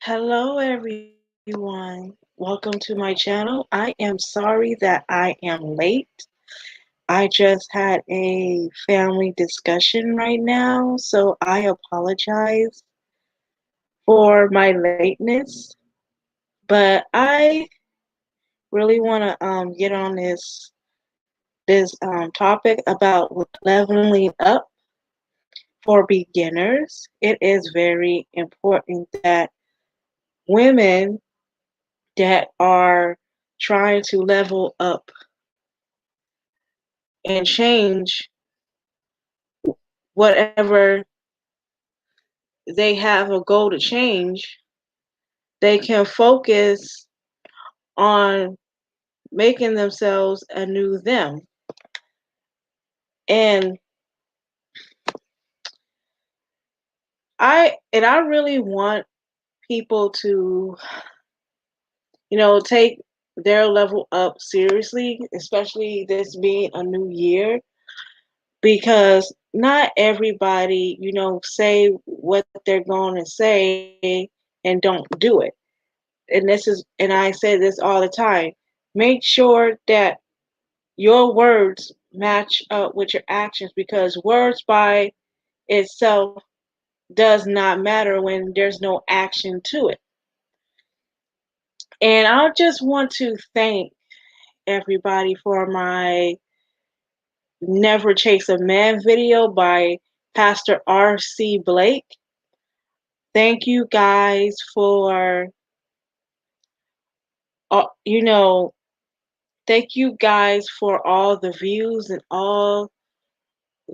Hello, everyone. Welcome to my channel. I am sorry that I am late. I just had a family discussion right now, so I apologize for my lateness. But I really want to get on this topic about leveling up for beginners. It is very important that women that are trying to level up and change whatever they have a goal to change, they can focus on making themselves a new them. And I really want people to, take their level up seriously, especially this being a new year, because not everybody, say what they're going to say and don't do it. And I say this all the time. Make sure that your words match up with your actions, because words by itself does not matter when there's no action to it. And I just want to thank everybody for my Never Chase a Man video by Pastor R.C. Blake. Thank you guys for, uh, you know, thank you guys for all the views and all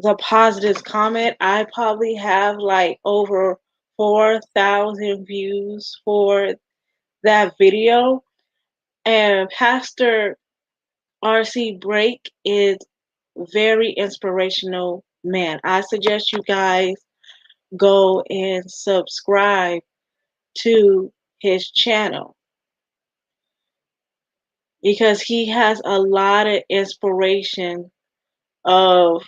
the positive comment. I probably have like over 4,000 views for that video. And Pastor RC Blake is very inspirational man. I suggest you guys go and subscribe to his channel because he has a lot of inspiration of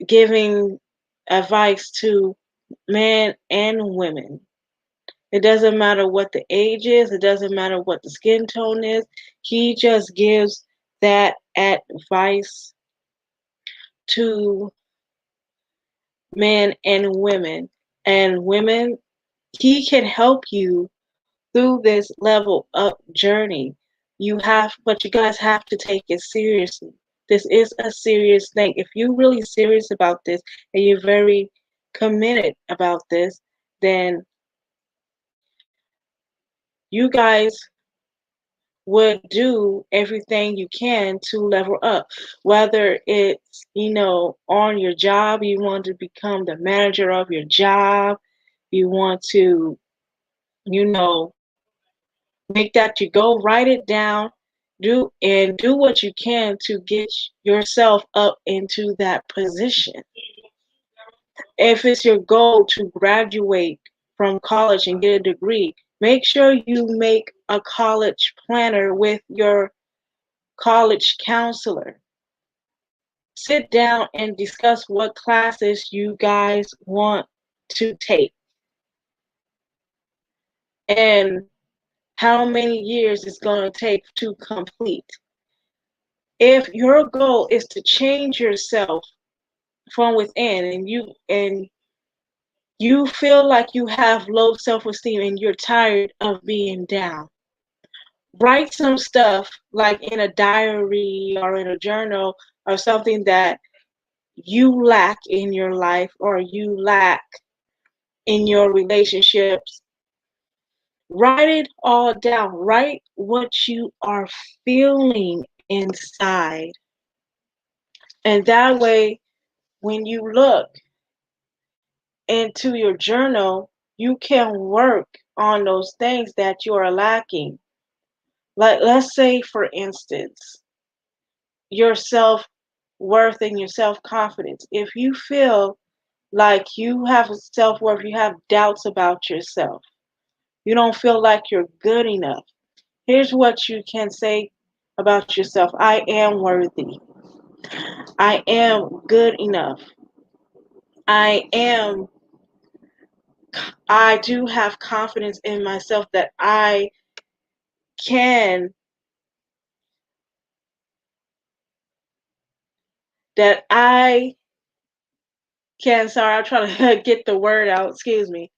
giving advice to men and women. It doesn't matter what the age is, it doesn't matter what the skin tone is. He just gives that advice to men and women. And women, he can help you through this level up journey. But you guys have to take it seriously. This is a serious thing. If you're really serious about this and you're very committed about this, then you guys would do everything you can to level up. Whether it's, on your job, you want to become the manager of your job, you want to, you know, make that you go, write it down, do what you can to get yourself up into that position. If it's your goal to graduate from college and get a degree, make sure you make a college planner with your college counselor. Sit down and discuss what classes you guys want to take and how many years it's going to take to complete. If your goal is to change yourself from within and you feel like you have low self-esteem and you're tired of being down, write some stuff like in a diary or in a journal or something that you lack in your life or you lack in your relationships. Write it all down. Write what you are feeling inside. And that way, when you look into your journal, you can work on those things that you are lacking. Like, let's say, for instance, your self worth and your self confidence. If you feel like you have self worth, you have doubts about yourself, you don't feel like you're good enough, here's what you can say about yourself: I am worthy. I am good enough. I am, I do have confidence in myself that can, that I sorry, I'm trying to get the word out, excuse me,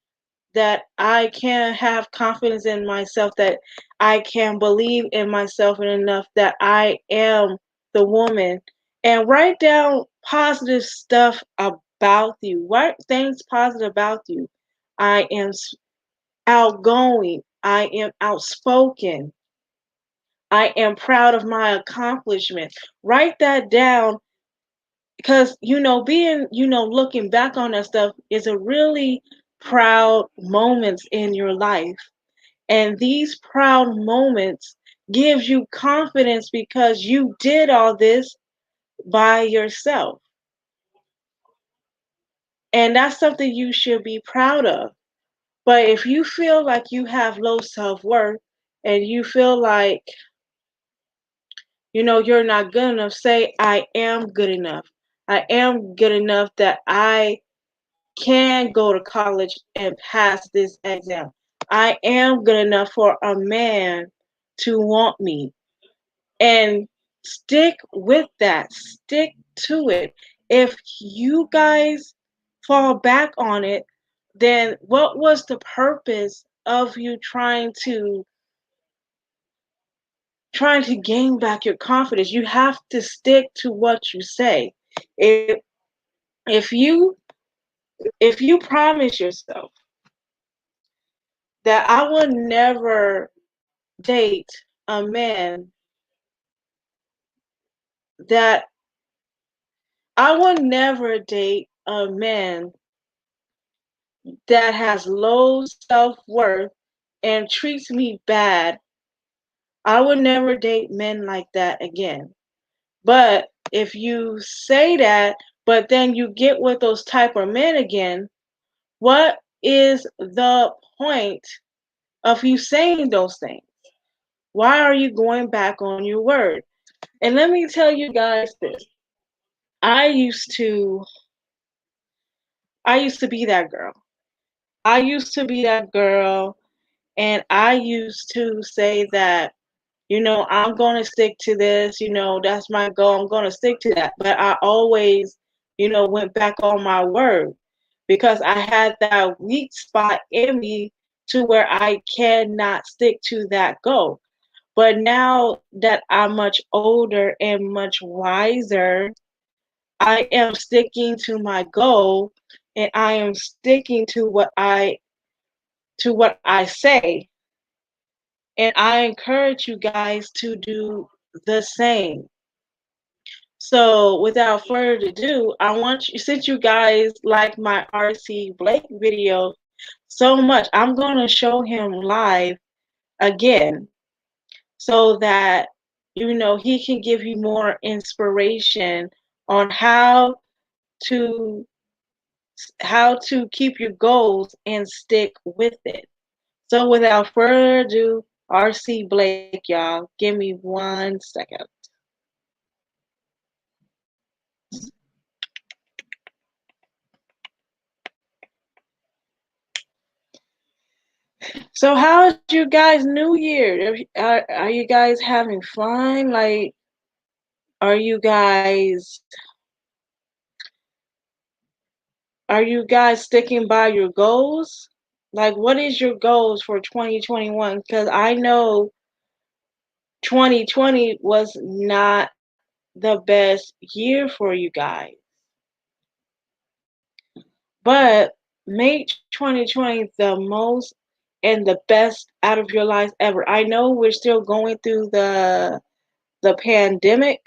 that I can have confidence in myself, that I can believe in myself and enough that I am the woman. And write down positive stuff about you. Write things positive about you. I am outgoing. I am outspoken. I am proud of my accomplishments. Write that down because, being, looking back on that stuff is a really proud moments in your life. And these proud moments gives you confidence because you did all this by yourself. And that's something you should be proud of. But if you feel like you have low self-worth and you feel like, you're not good enough, say, I am good enough. I am good enough that I can go to college and pass this exam. I am good enough for a man to want me. And stick with that, stick to it. If you guys fall back on it, then what was the purpose of you trying to gain back your confidence? You have to stick to what you say. If if you if you promise yourself that I will never date a man that I will never date a man that has low self-worth and treats me bad, I will never date men like that again. But if you say that, but then you get with those type of men again, what is the point of you saying those things? Why are you going back on your word? And let me tell you guys this. I used to I used to be that girl. I used to be that girl, and I used to say that, I'm going to stick to this, that's my goal. I'm going to stick to that. But I always, went back on my word because I had that weak spot in me to where I cannot stick to that goal. But now that I'm much older and much wiser, I am sticking to my goal and I am sticking to what I say. And I encourage you guys to do the same. So without further ado, I want you, since you guys like my RC Blake video so much, I'm going to show him live again so that, he can give you more inspiration on to how to keep your goals and stick with it. So without further ado, RC Blake, y'all, give me 1 second. So how's you guys New Year? Are you guys having fun? Like, are you guys are you guys sticking by your goals? Like, what is your goals for 2021? Because I know 2020 was not the best year for you guys. But make 2020 the most and the best out of your life ever. I know we're still going through the pandemic,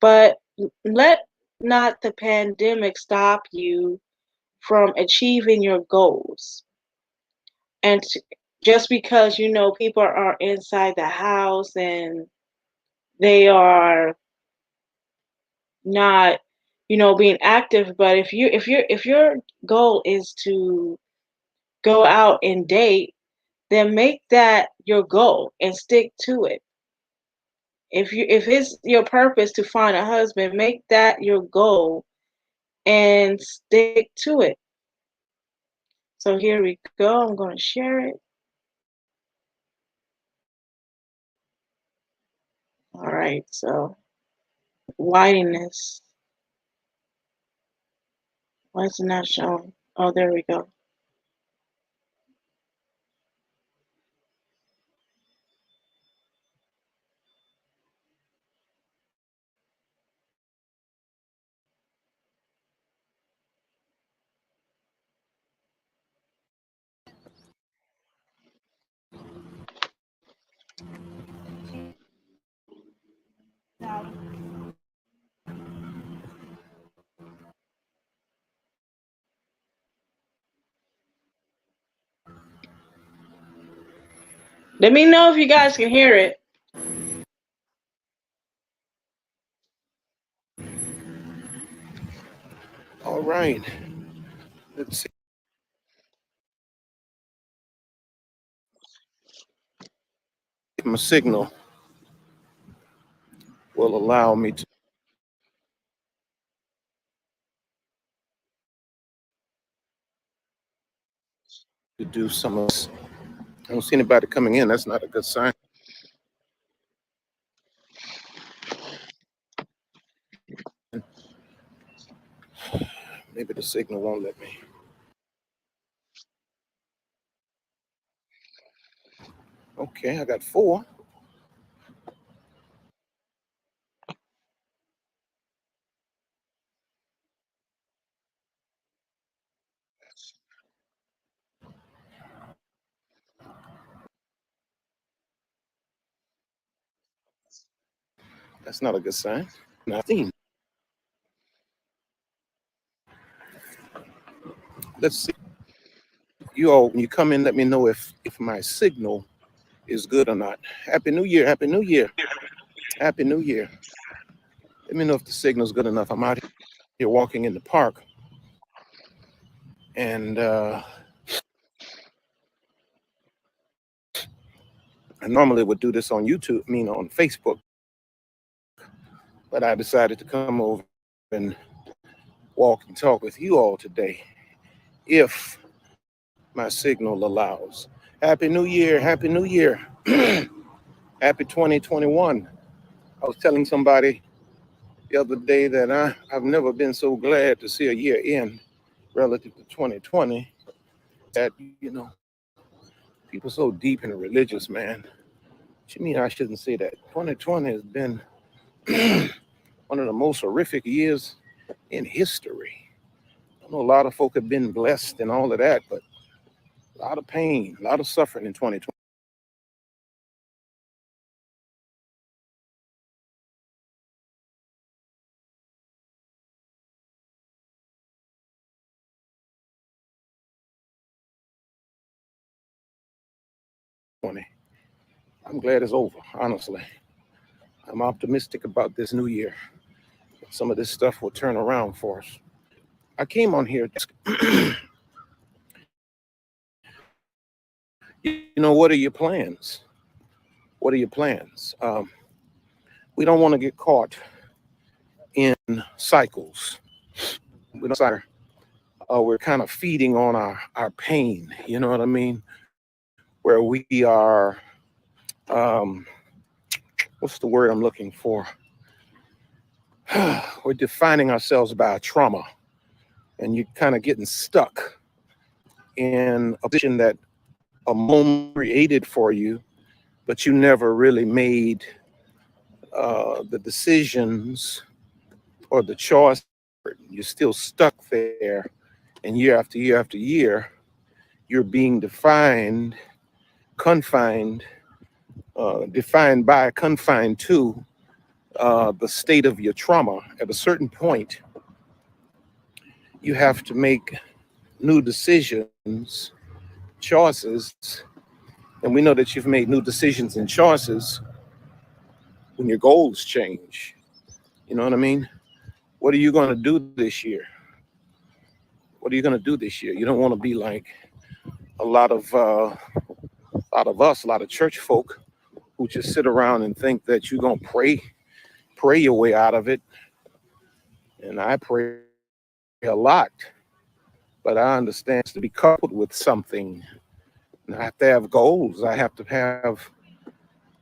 but let not the pandemic stop you from achieving your goals. And just because people are inside the house and they are not being active, but if your goal is to go out and date, then make that your goal and stick to it. If it's your purpose to find a husband, make that your goal and stick to it. So here we go. I'm going to share it. All right. So whiteness. Why is it not showing? Oh, there we go. Let me know if you guys can hear it. All right. Let's see. If my signal will allow me to do some of this. I don't see anybody coming in. That's not a good sign. Maybe the signal won't let me. Okay, I got 4. That's not a good sign. 19. Let's see. You all, when you come in, let me know if my signal is good or not. Happy New Year. Happy New Year. Happy New Year. Let me know if the signal's good enough. I'm out here walking in the park, and I normally would do this on YouTube, on Facebook, but I decided to come over and walk and talk with you all today, if my signal allows. Happy New Year. Happy New Year. Happy 2021. I was telling somebody the other day that I've never been so glad to see a year end relative to 2020, that, people so deep and religious, man. What you mean I shouldn't say that? 2020 has been one of the most horrific years in history. I know a lot of folk have been blessed and all of that, but a lot of pain, a lot of suffering in 2020. I'm glad it's over, honestly. I'm optimistic about this new year. Some of this stuff will turn around for us. I came on here. What are your plans? What are your plans? We don't want to get caught in cycles. We don't. We're kind of feeding on our pain. You know what I mean? Where we are. What's the word I'm looking for? We're defining ourselves by a trauma, and you're kind of getting stuck in a position that a moment created for you, but you never really made the decisions or the choice. You're still stuck there, and year after year after year, you're being confined, defined by, confined to the state of your trauma. At a certain point, you have to make new decisions, choices, and we know that you've made new decisions and choices when your goals change. You know what I mean? What are you going to do this year? What are you going to do this year? You don't want to be like a lot of us, a lot of church folk who just sit around and think that you're going to pray your way out of it. And I pray a lot, but I understand to be coupled with something. And I have to have goals. I have to have,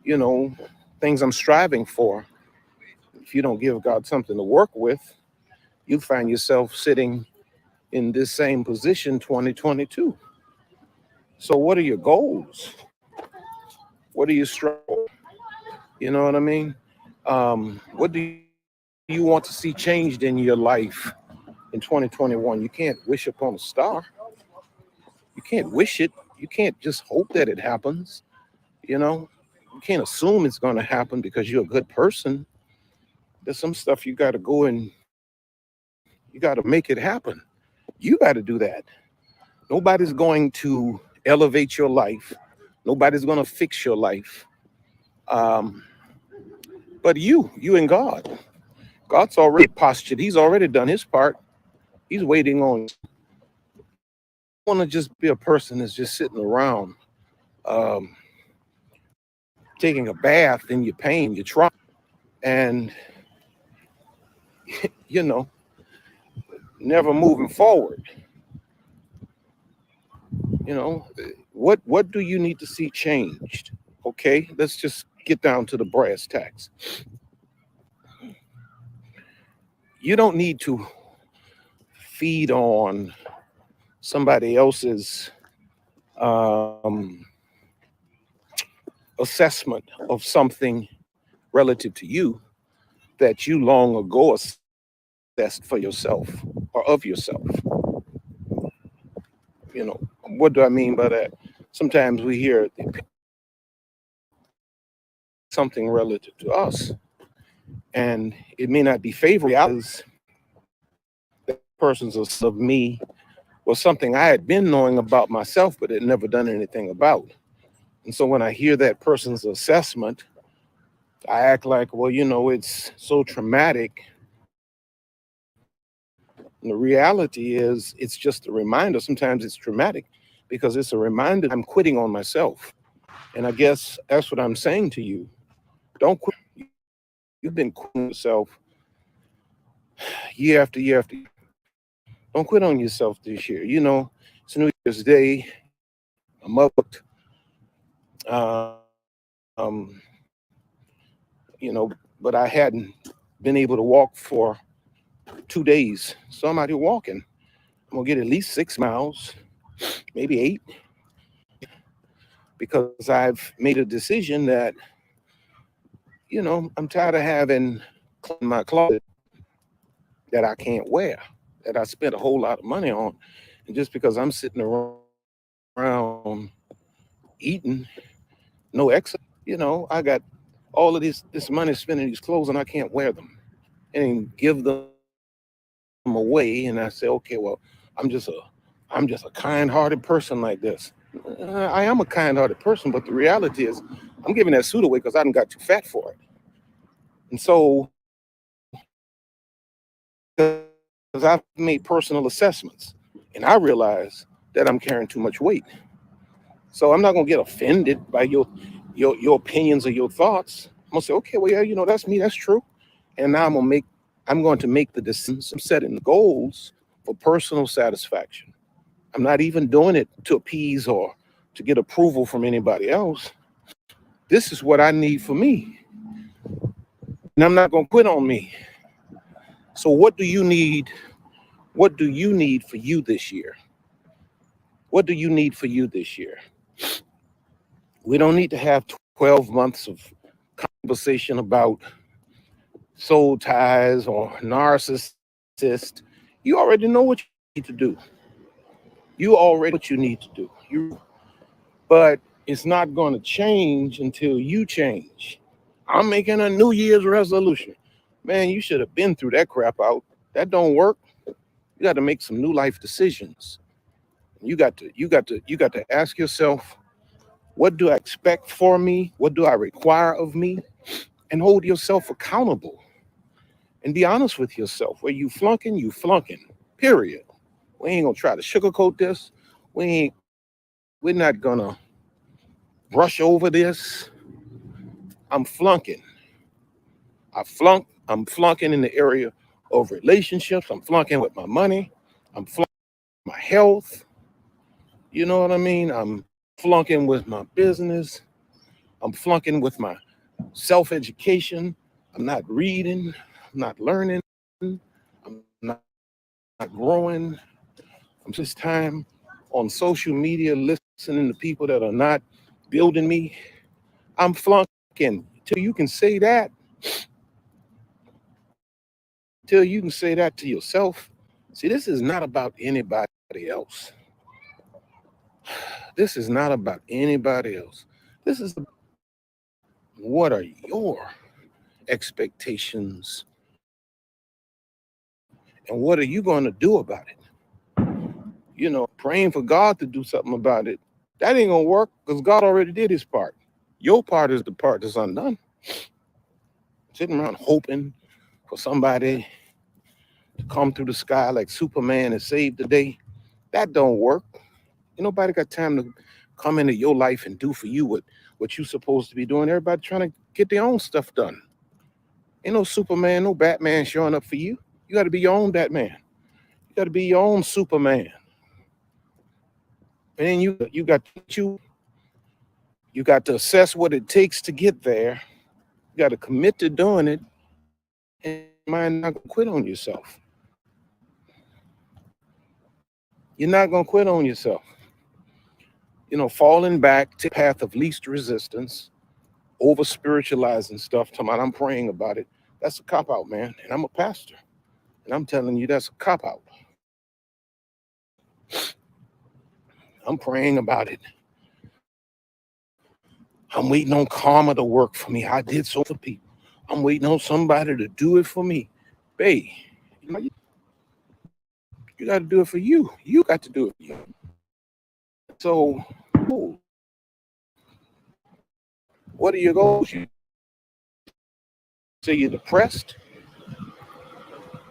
you know, things I'm striving for. If you don't give God something to work with, you find yourself sitting in this same position 2022. So what are your goals? What are you struggle? You know what I mean? What do you want to see changed in your life in 2021? You can't wish upon a star. You can't wish it. You can't just hope that it happens. You know, you can't assume it's going to happen because you're a good person. There's some stuff you got to go and you got to make it happen. You got to do that. Nobody's going to elevate your life. Nobody's going to fix your life. Um, but you and God. God's already postured. He's already done his part. He's waiting on. You don't want to just be a person that's just sitting around, um, taking a bath in your pain, your trauma, and you know, never moving forward. You know, what do you need to see changed? Okay, let's just get down to the brass tacks. You don't need to feed on somebody else's um, assessment of something relative to you that you long ago assessed for yourself or of yourself. You know, what do I mean by that? Sometimes we hear something relative to us, and it may not be favorable because that person's of me was something I had been knowing about myself, but had never done anything about. And so when I hear that person's assessment, I act like, well, you know, it's so traumatic. And the reality is, it's just a reminder. Sometimes it's traumatic because it's a reminder I'm quitting on myself. And I guess that's what I'm saying to you. Don't quit. You've been quitting yourself year after year after year. Don't quit on yourself this year. You know, it's New Year's Day. I'm up. Um, you know, but I hadn't been able to walk for 2 days. So I'm out here walking. I'm gonna get at least 6 miles, maybe 8, because I've made a decision that, you know, I'm tired of having clothes in my closet that I can't wear, that I spent a whole lot of money on. And just because I'm sitting around eating, no exercise, you know, I got all of this money spent in these clothes and I can't wear them and give them away. And I say, okay, well, I'm just a I'm just a kind-hearted person like this. I am a kind-hearted person, but the reality is I'm giving that suit away because I didn't got too fat for it. And so because I've made personal assessments and I realize that I'm carrying too much weight. So I'm not gonna get offended by your opinions or your thoughts. I'm gonna say, okay, well, yeah, you know, that's me, that's true. And now I'm going to make the decisions. I'm setting the goals for personal satisfaction. I'm not even doing it to appease or to get approval from anybody else. This is what I need for me. And I'm not gonna quit on me. So what do you need? What do you need for you this year? What do you need for you this year? We don't need to have 12 months of conversation about soul ties or narcissist. You already know what you need to do. You already know what you need to do. But it's not going to change until you change. I'm making a New Year's resolution. Man, you should have been through that crap out. That don't work. You got to make some new life decisions. You got to ask yourself, what do I expect for me? What do I require of me? And hold yourself accountable and be honest with yourself. Where you flunking, you flunking. Period. We ain't gonna try to sugarcoat this. We're not gonna brush over this. I'm flunking. I'm flunking in the area of relationships. I'm flunking with my money. I'm flunking with my health. You know what I mean? I'm flunking with my business. I'm flunking with my self-education. I'm not reading. I'm not learning. I'm not growing. I'm just time on social media listening to people that are not building me. I'm flunking. Till you can say that, till you can say that to yourself. See, this is not about anybody else. This is not about anybody else. This is what are your expectations and what are you going to do about it? You know, praying for God to do something about it. That ain't going to work because God already did his part. Your part is the part that's undone. Sitting around hoping for somebody to come through the sky like Superman and save the day. That don't work. Ain't nobody got time to come into your life and do for you what you supposed to be doing. Everybody trying to get their own stuff done. Ain't no Superman, no Batman showing up for you. You got to be your own Batman. You got to be your own Superman. And then you got to assess what it takes to get there. You got to commit to doing it, and you might not gonna quit on yourself. You're not gonna quit on yourself. You know, falling back to the path of least resistance, over spiritualizing stuff, talking about I'm praying about it. That's a cop out, man. And I'm a pastor. And I'm telling you, that's a cop out. I'm praying about it. I'm waiting on karma to work for me. I did so for people. I'm waiting on somebody to do it for me. Babe, you got to do it for you. You got to do it for you. So, what are your goals? You say you're depressed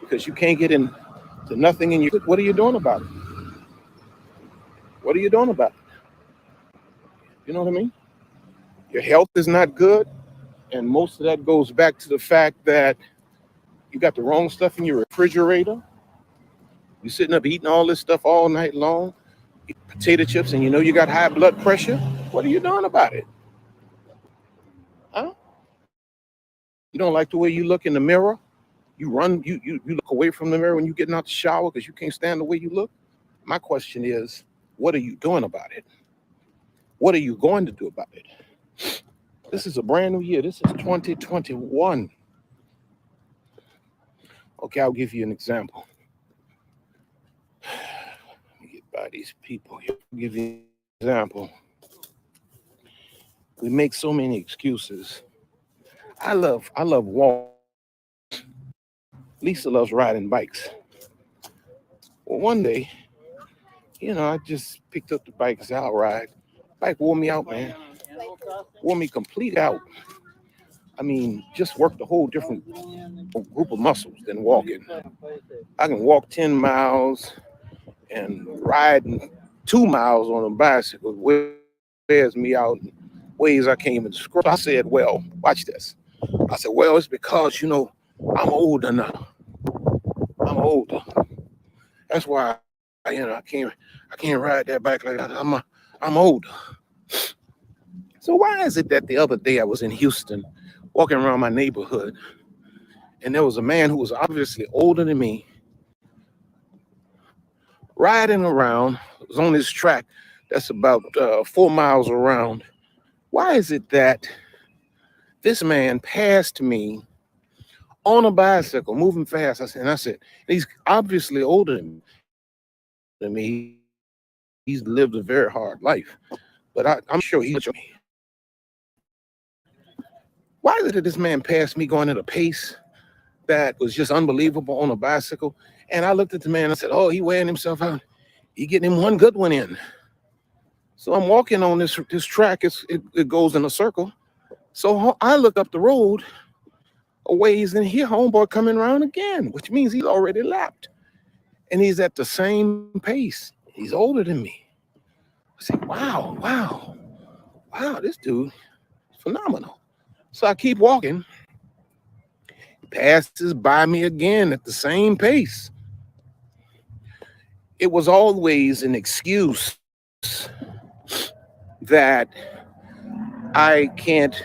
because you can't get into nothing in your. What are you doing about it? What are you doing about it? You know what I mean? Your health is not good. And most of that goes back to the fact that you got the wrong stuff in your refrigerator. You're sitting up eating all this stuff all night long, potato chips, and you know you got high blood pressure. What are you doing about it? Huh? You don't like the way you look in the mirror? You run, you look away from the mirror when you're getting out the shower because you can't stand the way you look? My question is, what are you doing about it? What are you going to do about it? This is a brand new year. This is 2021. Okay, I'll give you an example. Let me get by these people here. I'll give you an example. We make so many excuses. I love walking. Lisa loves riding bikes. Well, one day, you know, I just picked up the bike and said, I'll ride. Bike wore me out, man. Wore me complete out. I mean, just worked a whole different group of muscles than walking. I can walk 10 miles and riding 2 miles on a bicycle wears me out in ways I can't even describe. I said, well, watch this. I said, well, it's because, you know, I'm older now. I'm older. That's why, you know, I can't ride that bike like that. I'm older. So why is it that the other day I was in Houston walking around my neighborhood and there was a man who was obviously older than me riding around, was on this track that's about 4 miles around. Why is it that this man passed me on a bicycle, moving fast? I said, he's obviously older than me. He's lived a very hard life, but I'm sure he's me. Why is it that this man passed me going at a pace that was just unbelievable on a bicycle? And I looked at the man and I said, oh, he wearing himself out. He getting him one good one in. So I'm walking on this track. It goes in a circle. So I look up the road a ways and hear homeboy coming around again, which means he's already lapped. And he's at the same pace. He's older than me. I say, wow, this dude is phenomenal. So I keep walking. passes by me again at the same pace. It was always an excuse that I can't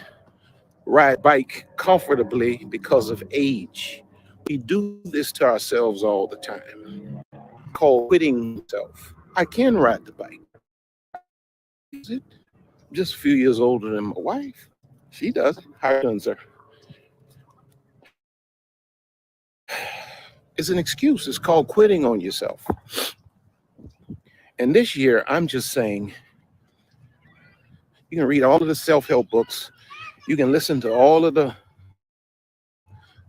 ride a bike comfortably because of age. We do this to ourselves all the time. Called quitting self. I can ride the bike. Is it? Just a few years older than my wife. She does it. How you doing, sir? It's an excuse. It's called quitting on yourself. And this year, I'm just saying, you can read all of the self-help books. You can listen to all of the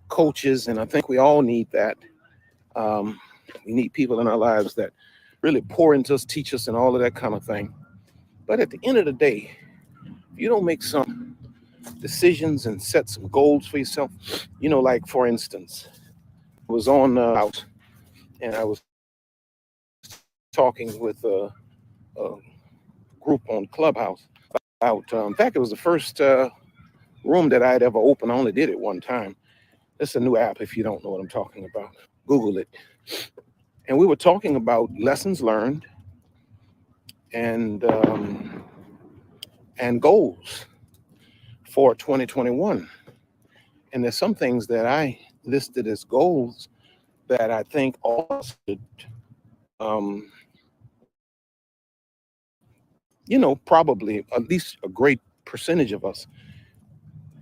coaches, and I think we all need that. Um, we need people in our lives that really pour into us, teach us, and all of that kind of thing. But at the end of the day, if you don't make some decisions and set some goals for yourself, like for instance, I was on out and I was talking with a group on Clubhouse about, in fact, it was the first room that I'd ever opened. I only did it one time. It's a new app if you don't know what I'm talking about. Google it. And we were talking about lessons learned and goals for 2021. And there's some things that I listed as goals that I think all of us should, probably at least a great percentage of us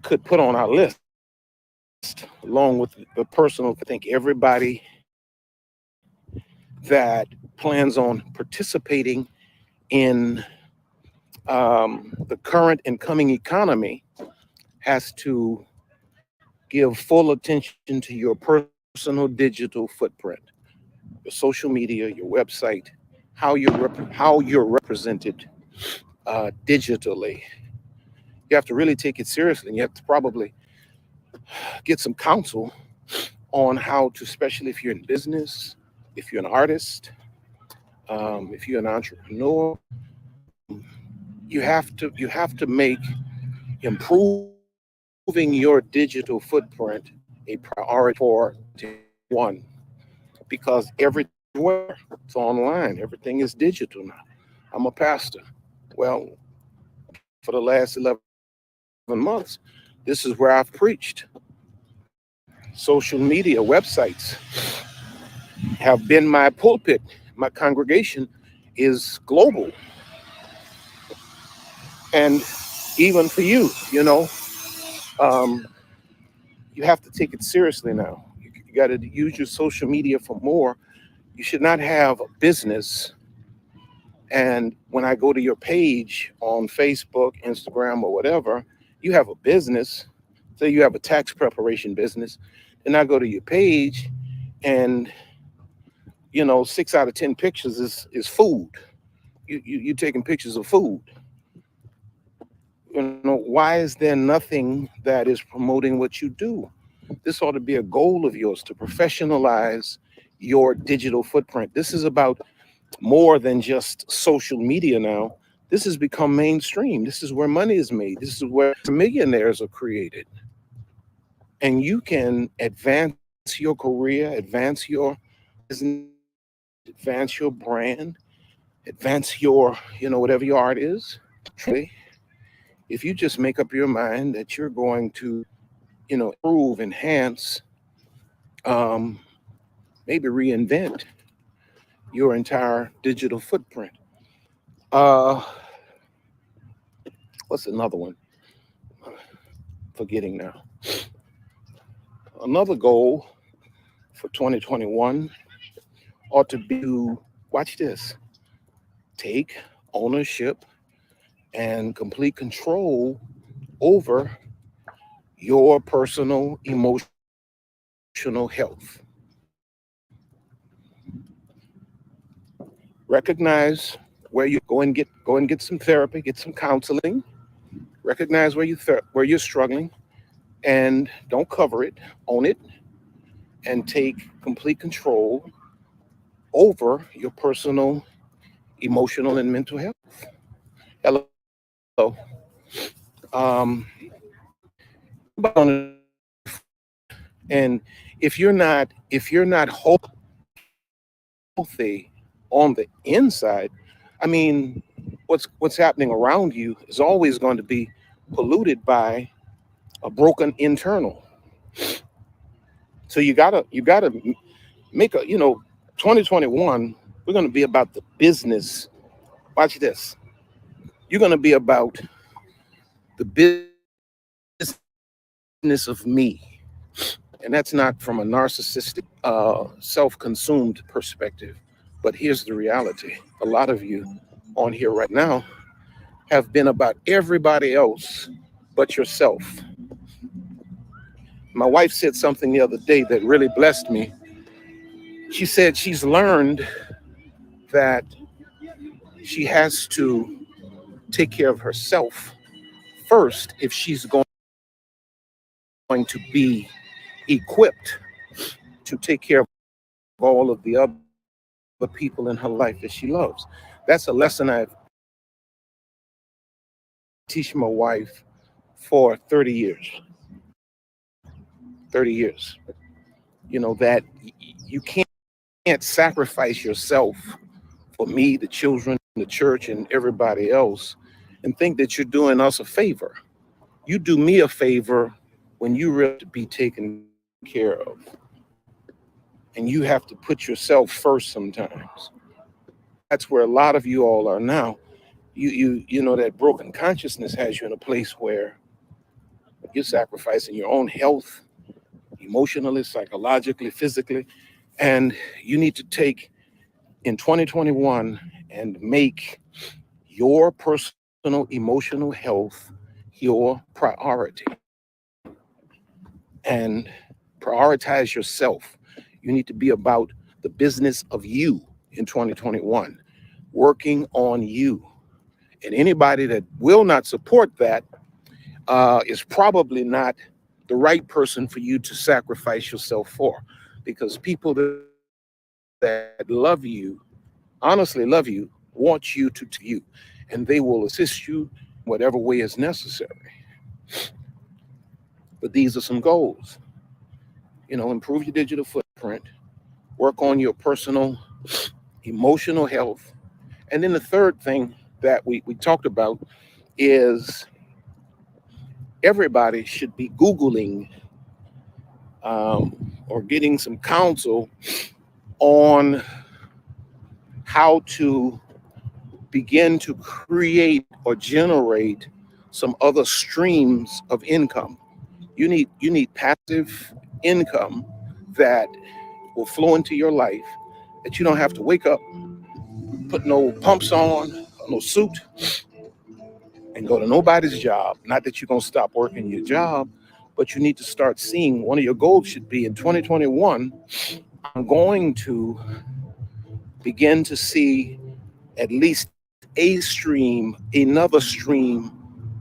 could put on our list, along with the personal. I think everybody that plans on participating in the current and coming economy has to give full attention to your personal digital footprint, your social media, your website, how you're represented digitally. You have to really take it seriously, and you have to probably get some counsel on how to, especially if you're in business, if you're an artist, if you're an entrepreneur. You have to make improving your digital footprint a priority for one, because everywhere it's online, everything is digital now. I'm a pastor. Well, for the last 11 months, this is where I've preached. Social media websites have been my pulpit. My congregation is global. And even for you, um, you have to take it seriously now. You got to use your social media for more. You should not have a business. And when I go to your page on Facebook, Instagram, or whatever, you have a business. Say you have a tax preparation business. Then I go to your page and 6 out of 10 pictures is food. You taking pictures of food. Why is there nothing that is promoting what you do? This ought to be a goal of yours, to professionalize your digital footprint. This is about more than just social media now. This has become mainstream. This is where money is made. This is where millionaires are created. And you can advance your career, advance your business, advance your brand, advance your, whatever your art is. If you just make up your mind that you're going to, improve, enhance, maybe reinvent your entire digital footprint. What's another one? Forgetting now. Another goal for 2021 ought to be to, watch this, take ownership and complete control over your personal emotional health. Recognize where you go and get some therapy, get some counseling. Recognize where you're struggling, and don't cover it, own it, and take complete control over your personal emotional and mental health. Hello. Um, And if you're not healthy on the inside, I mean, what's happening around you is always going to be polluted by a broken internal. So you gotta make a 2021. We're going to be about the business. Watch this. You're going to be about the business of me, and that's not from a narcissistic, self-consumed perspective. But here's the reality: a lot of you on here right now have been about everybody else but yourself. My wife said something the other day that really blessed me. She said she's learned that she has to take care of herself first if she's going to be equipped to take care of all of the other people in her life that she loves. That's a lesson I've teach my wife for 30 years. 30 years. That you can't sacrifice yourself for me, the children, the church, and everybody else, and think that you're doing us a favor. You do me a favor when you really be taken care of, and you have to put yourself first sometimes. That's where a lot of you all are now. That broken consciousness has you in a place where you're sacrificing your own health, emotionally, psychologically, physically, and you need to take in 2021 and make your personal emotional health your priority, and prioritize yourself. You need to be about the business of you in 2021, working on you. And anybody that will not support that is probably not the right person for you to sacrifice yourself for, because people that love you, honestly love you, want you to you, and they will assist you whatever way is necessary. But these are some goals. Improve your digital footprint, work on your personal emotional health. And then the third thing that we talked about is everybody should be Googling, or getting some counsel on how to begin to create or generate some other streams of income. You need passive income that will flow into your life, that you don't have to wake up, put no pumps on, no suit, and go to nobody's job. Not that you're going to stop working your job, but you need to start seeing one of your goals should be in 2021. I'm going to begin to see at least another stream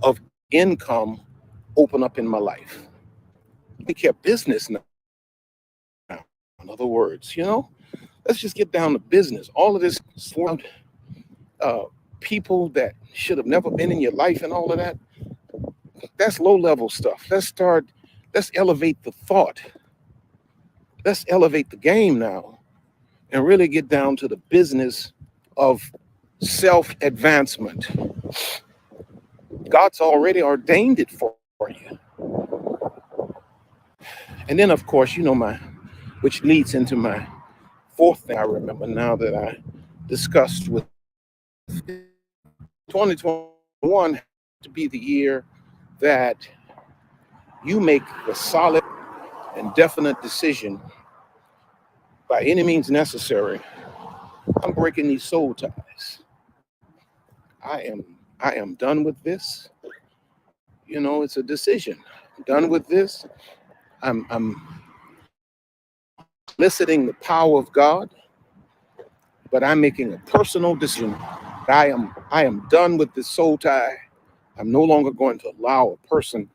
of income open up in my life. Take care of business now. In other words, let's just get down to business. All of this uh, people that should have never been in your life and all of that, that's low level stuff. Let's elevate the thought. Let's elevate the game now and really get down to the business of self advancement. God's already ordained it for you. And then, of course, which leads into my fourth thing I remember now that I discussed with 2021 to be the year that you make the solid and definite decision by any means necessary. I'm breaking these soul ties. I am done with this. It's a decision. I'm done with this. I'm eliciting the power of God, but I'm making a personal decision. I am done with this soul tie. I'm no longer going to allow a person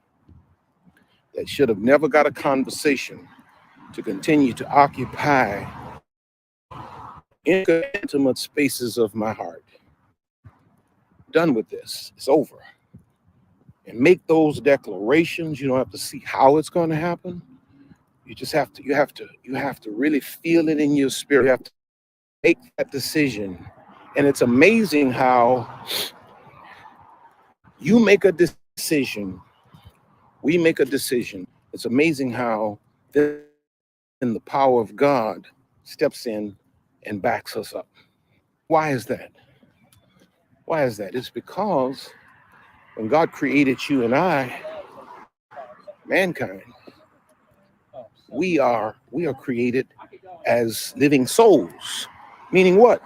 that should have never got a conversation to continue to occupy intimate spaces of my heart. Done with this. It's over. And make those declarations. You don't have to see how it's going to happen. You have to really feel it in your spirit. You have to make that decision. And it's amazing how you make a decision, we make a decision. It's amazing how then the power of God steps in and backs us up. Why is that? Why is that? It's because when God created you and I, mankind, we are created as living souls. Meaning what?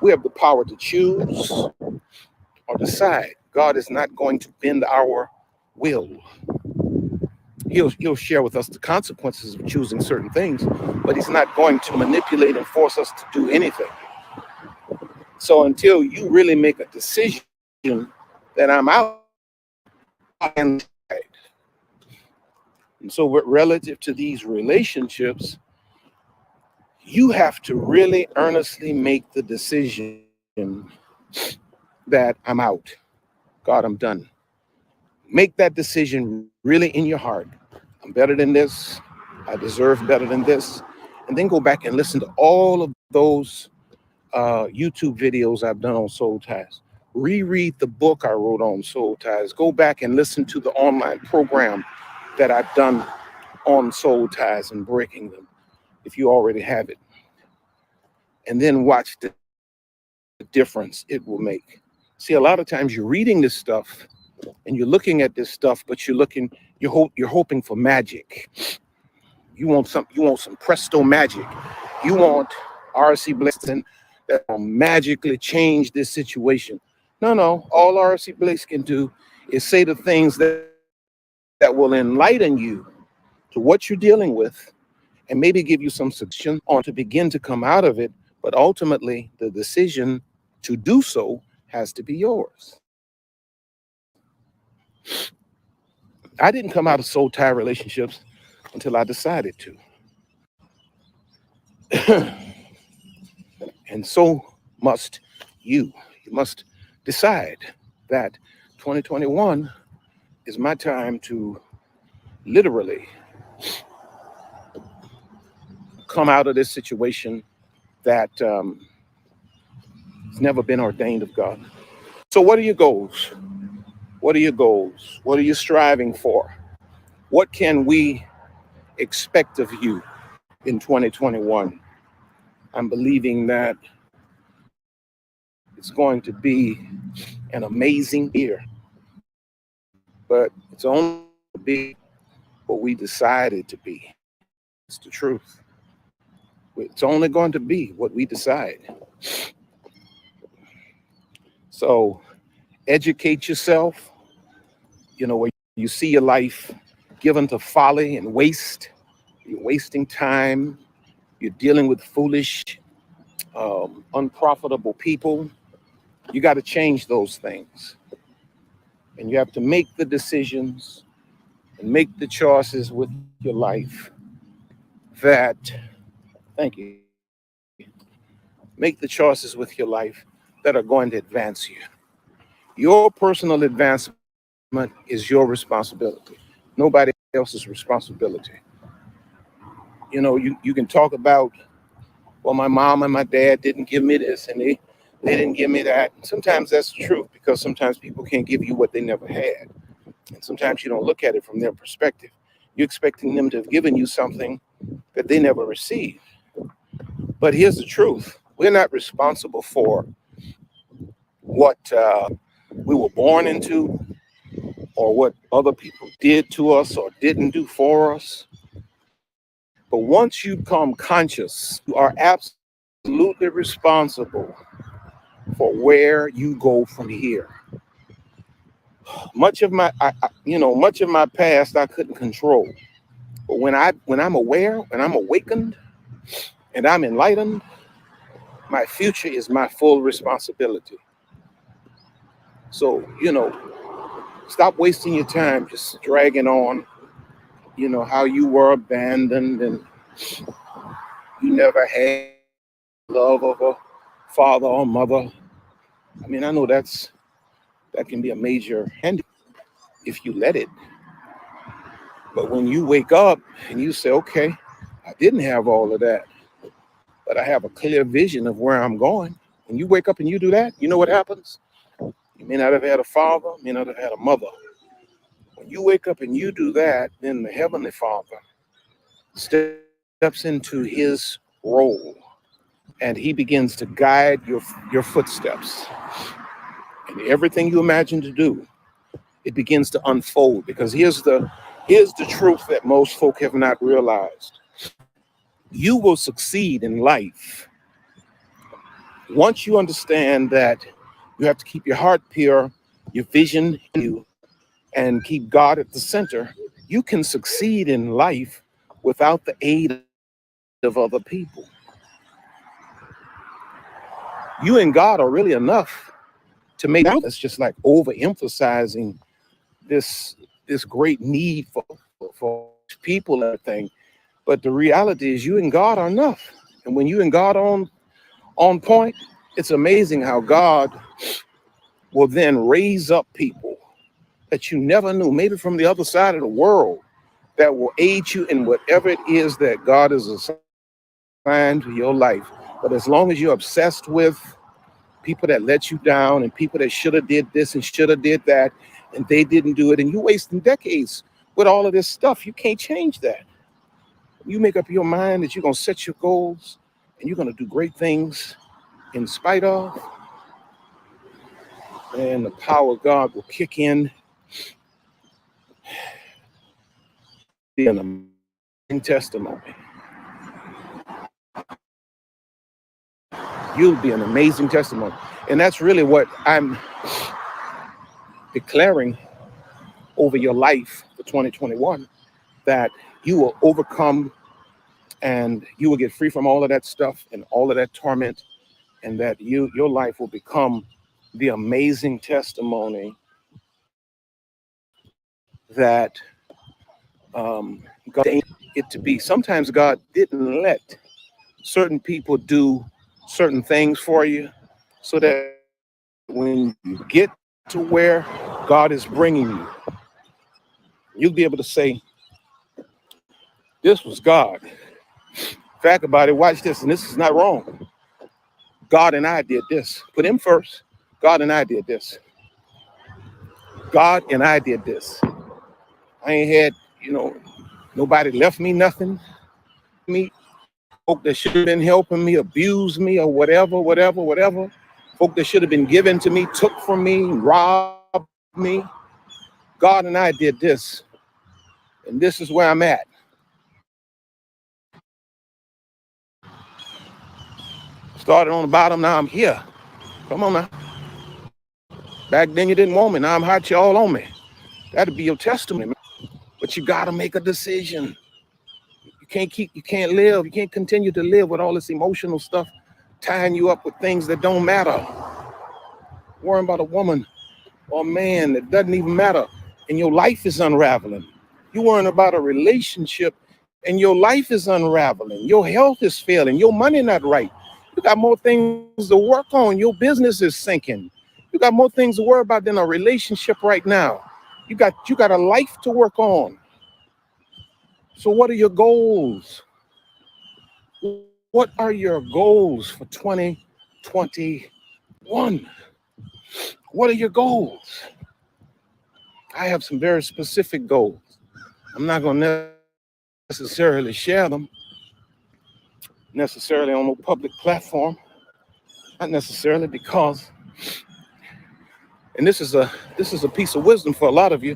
We have the power to choose or decide. God is not going to bend our will. He'll share with us the consequences of choosing certain things, but he's not going to manipulate and force us to do anything. So until you really make a decision that I'm out, and so relative to these relationships, you have to really earnestly make the decision that I'm out. God, I'm done. Make that decision really in your heart. I'm better than this. I deserve better than this. And then go back and listen to all of those YouTube videos I've done on soul ties. Reread the book I wrote on soul ties. Go back and listen to the online program that I've done on soul ties and breaking them, if you already have it. And then watch the difference it will make. See, a lot of times you're reading this stuff and you're looking at this stuff, but you're hoping for magic. You want some presto magic. You want R.C. Blakeston that will magically change this situation. No. All R.C. Blakes can do is say the things that will enlighten you to what you're dealing with and maybe give you some suggestion on to begin to come out of it. But ultimately, the decision to do so has to be yours. I didn't come out of soul tie relationships until I decided to. And so must you. You must decide that 2021 is my time to literally come out of this situation that has never been ordained of God. So what are your goals? What are your goals? What are you striving for? What can we expect of you in 2021? I'm believing that it's going to be an amazing year, but it's only to be what we decided to be. It's the truth. It's only going to be what we decide. So educate yourself, where you see your life given to folly and waste. You're wasting time. You're dealing with foolish, unprofitable people. You got to change those things. And you have to make the decisions and make the choices with your life that, thank you, make the choices with your life that are going to advance you. Your personal advancement is your responsibility, nobody else's responsibility. You can talk about, well, my mom and my dad didn't give me this and they didn't give me that. Sometimes that's the truth, because sometimes people can't give you what they never had. And sometimes you don't look at it from their perspective. You're expecting them to have given you something that they never received. But here's the truth. We're not responsible for what we were born into or what other people did to us or didn't do for us. But once you become conscious, you are absolutely responsible for where you go from here. Much of my past I couldn't control. But when I'm aware, when I'm awakened and I'm enlightened, my future is my full responsibility. So, stop wasting your time just dragging on, how you were abandoned and you never had love of a father or mother. I mean, I know that can be a major handicap if you let it. But when you wake up and you say, okay, I didn't have all of that, but I have a clear vision of where I'm going. When you wake up and you do that, you know what happens? You may not have had a father, may not have had a mother. When you wake up and you do that, then the Heavenly Father steps into his role and he begins to guide your footsteps. And everything you imagine to do, it begins to unfold, because here's the truth that most folk have not realized. You will succeed in life once you understand that you have to keep your heart pure, your vision in you, and keep God at the center. You can succeed in life without the aid of other people. You and God are really enough to make it. It's just like overemphasizing this great need for people and everything. But the reality is you and God are enough. And when you and God are on point, it's amazing how God will then raise up people that you never knew, maybe from the other side of the world, that will aid you in whatever it is that God has assigned to your life. But as long as you're obsessed with people that let you down and people that should have did this and should have did that, and they didn't do it, and you wasting decades with all of this stuff, you can't change that. You make up your mind that you're going to set your goals and you're going to do great things in spite of, and the power of God will kick in. Be an amazing testimony. You'll be an amazing testimony. And that's really what I'm declaring over your life for 2021, that you will overcome and you will get free from all of that stuff and all of that torment, and that your life will become the amazing testimony that God aimed it to be. Sometimes God didn't let certain people do certain things for you, so that when you get to where God is bringing you, you'll be able to say, this was God. Fact about it, watch this, and this is not wrong. God and I did this. Put him first. God and I did this. God and I did this. I ain't had, nobody left me nothing. Me, folk that should have been helping me, abused me, or whatever. Folk that should have been given to me, took from me, robbed me. God and I did this. And this is where I'm at. Started on the bottom, now I'm here. Come on now. Back then you didn't want me, now I'm hot, you all on me. That'd be your testimony, man. But you gotta make a decision. You can't continue to live with all this emotional stuff tying you up with things that don't matter. Worrying about a woman or a man that doesn't even matter, and your life is unraveling. You're worrying about a relationship and your life is unraveling. Your health is failing, your money not right. You got more things to work on. Your business is sinking. You got more things to worry about than a relationship right now. You got a life to work on. So what are your goals? What are your goals for 2021? What are your goals? I have some very specific goals. I'm not going to necessarily share them necessarily on no public platform. Not necessarily, because, and this is a piece of wisdom for a lot of you,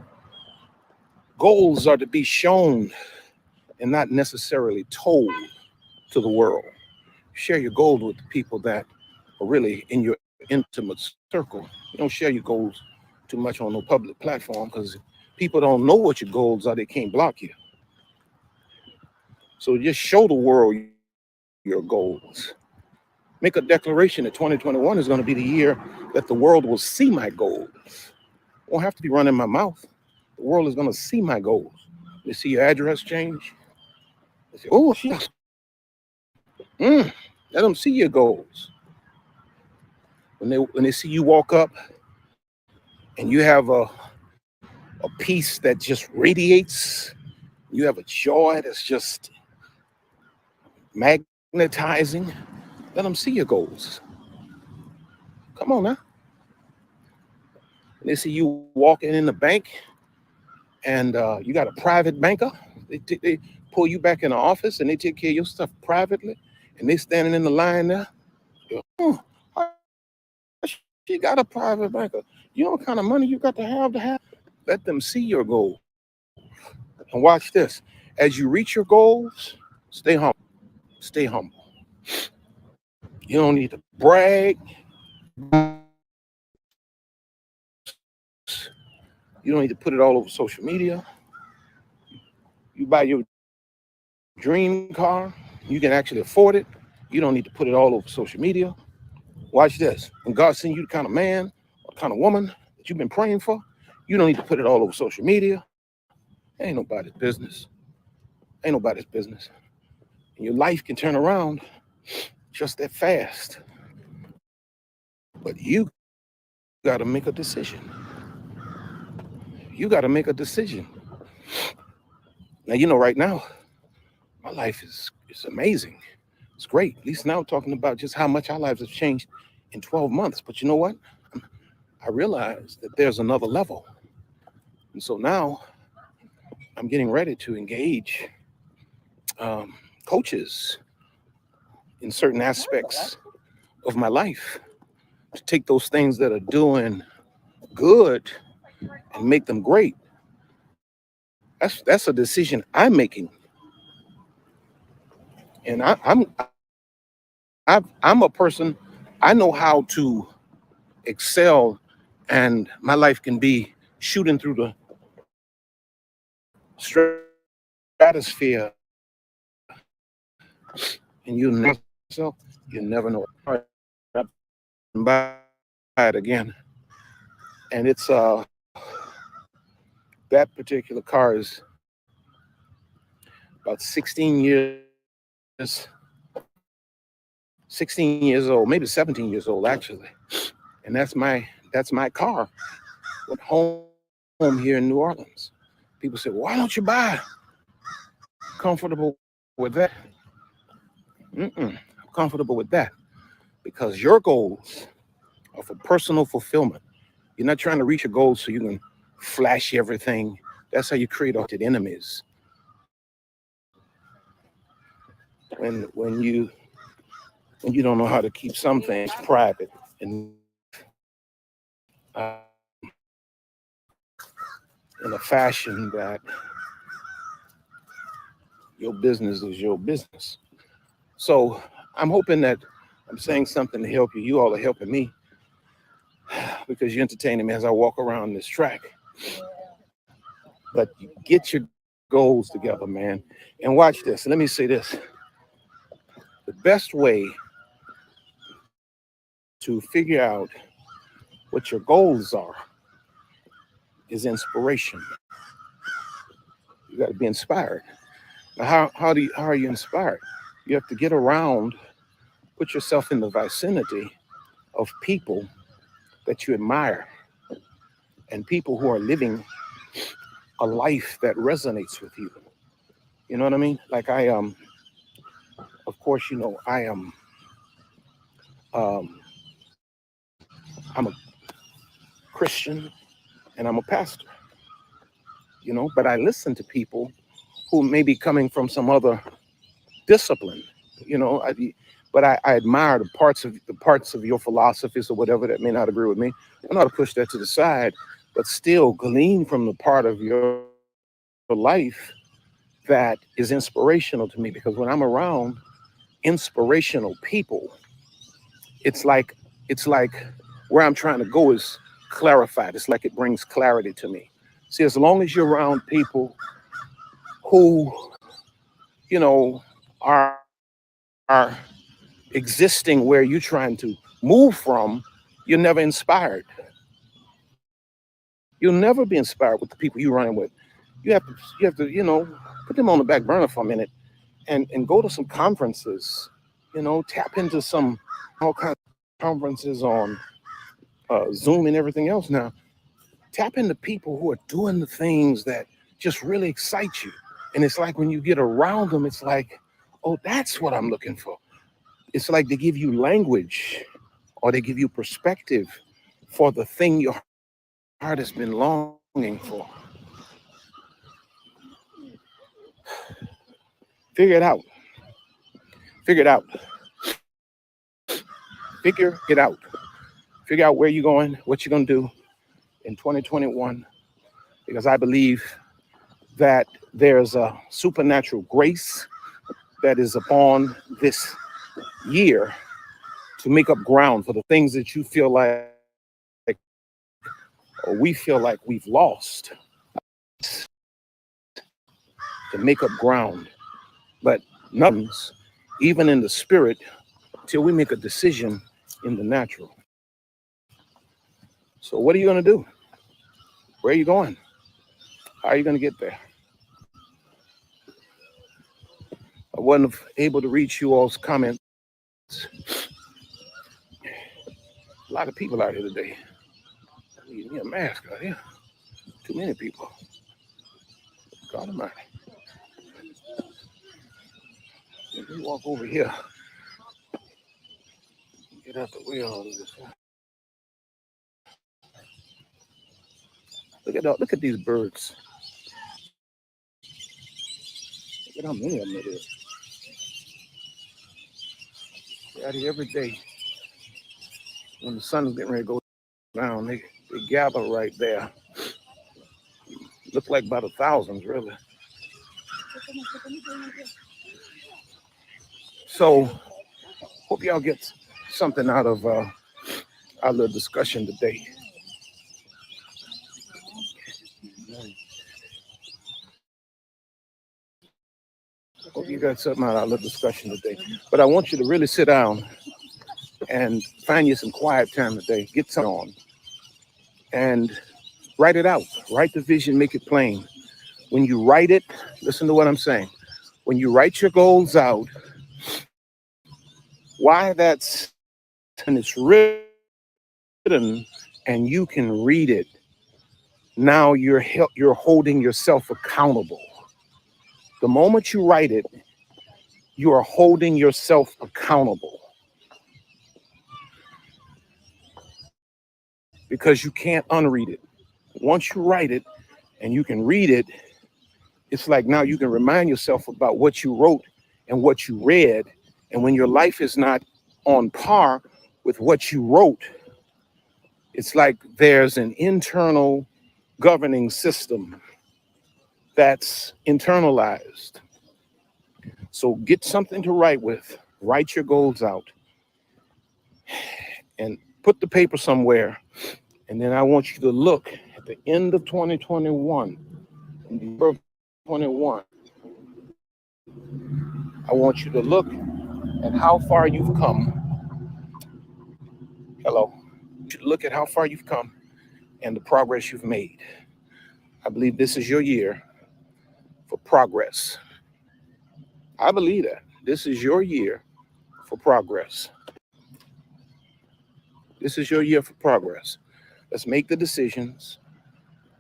goals are to be shown and not necessarily told to the world. Share your goals with the people that are really in your intimate circle. You don't share your goals too much on no public platform, because people don't know what your goals are. They can't block you. So just show the world your goals. Make a declaration that 2021 is going to be the year that the world will see my goals. I won't have to be running my mouth. The world is going to see my goals. They see your address change. They say, oh, shucks. Let them see your goals. When they see you walk up and you have a peace that just radiates, you have a joy that's just magnetizing. Let them see your goals. Come on now. They see you walking in the bank and you got a private banker. They pull you back in the office and they take care of your stuff privately. And they standing in the line there. Oh, she got a private banker. You know what kind of money you got to have to have? Let them see your goal. And watch this. As you reach your goals, stay humble. Stay humble. You don't need to brag. You don't need to put it all over social media. You buy your dream car, you can actually afford it. You don't need to put it all over social media. Watch this. When God sends you the kind of man or the kind of woman that you've been praying for, you don't need to put it all over social media. Ain't nobody's business. Ain't nobody's business. And your life can turn around just that fast. But you got to make a decision. You got to make a decision. Now, you know, right now, my life is amazing. It's great. At least now I'm talking about just how much our lives have changed in 12 months. But you know what? I realized that there's another level. And so now I'm getting ready to engage coaches in certain aspects of my life to take those things that are doing good and make them great. That's a decision I'm making. And I'm a person, I know how to excel, and my life can be shooting through the stratosphere, and you never know. All right, I'm buy it again, and it's that particular car is about 16 years old, maybe 17 years old actually, and that's my car. Went home here in New Orleans. People say, why don't you buy? Comfortable with that? I'm comfortable with that because your goals are for personal fulfillment. You're not trying to reach your goals so you can flash everything. That's how you create enemies. When you don't know how to keep some things private and in a fashion that your business is your business. So I'm hoping that I'm saying something to help you. You all are helping me because you're entertaining me as I walk around this track. But you get your goals together, man. And watch this. Let me say this. The best way to figure out what your goals are is inspiration. You got to be inspired. Now, how are you inspired? You have to get around, put yourself in the vicinity of people that you admire and people who are living a life that resonates with you. You know what I mean? Like of course, you know, I'm a Christian and I'm a pastor, you know, but I listen to people who may be coming from some other discipline, you know, but I admire the parts of your philosophies or whatever that may not agree with me. I know how to push that to the side, but still glean from the part of your life that is inspirational to me, because when I'm around inspirational people, it's like where I'm trying to go is clarified. It's like it brings clarity to me. See, as long as you're around people who, you know, are existing where you're trying to move from, you're never inspired. You'll never be inspired with the people you're running with. You have to, you know, put them on the back burner for a minute and go to some conferences, you know, tap into some all kinds of conferences on Zoom and everything else now. Tap into people who are doing the things that just really excite you. And it's like when you get around them, it's like, Oh, that's what I'm looking for. It's like they give you language or they give you perspective for the thing your heart has been longing for. Figure it out. Figure it out. Figure it out. Figure out where you're going, what you're going to do in 2021, because I believe that there's a supernatural grace that is upon this year to make up ground for the things that you feel like, or we feel like we've lost, to make up ground. But nothing's, even in the spirit, till we make a decision in the natural. So what are you going to do? Where are you going? How are you going to get there? I wasn't able to reach you all's comments. A lot of people out here today. I need me a mask out here. Too many people. God almighty. Let me walk over here. Get out the way of all of this. Look at these birds. Look at how many of them it is. They're out here every day. When the sun is getting ready to go down, they gather right there. Look like about 1,000, really. So, hope y'all get something out of our little discussion today. Hope you got something out of our little discussion today. But I want you to really sit down and find you some quiet time today. Get some on and write it out. Write the vision, make it plain. When you write it, listen to what I'm saying. When you write your goals out, why that's, and it's written and you can read it, now you're holding yourself accountable. The moment you write it, you are holding yourself accountable, because you can't unread it. Once you write it and you can read it, it's like now you can remind yourself about what you wrote and what you read. And when your life is not on par with what you wrote, it's like there's an internal governing system that's internalized. So get something to write with, write your goals out, and put the paper somewhere. And then I want you to look at the end of 2021, in December 21. I want you to look at how far you've come. Hello. You should look at how far you've come and the progress you've made. I believe this is your year for progress. I believe that. This is your year for progress. This is your year for progress. Let's make the decisions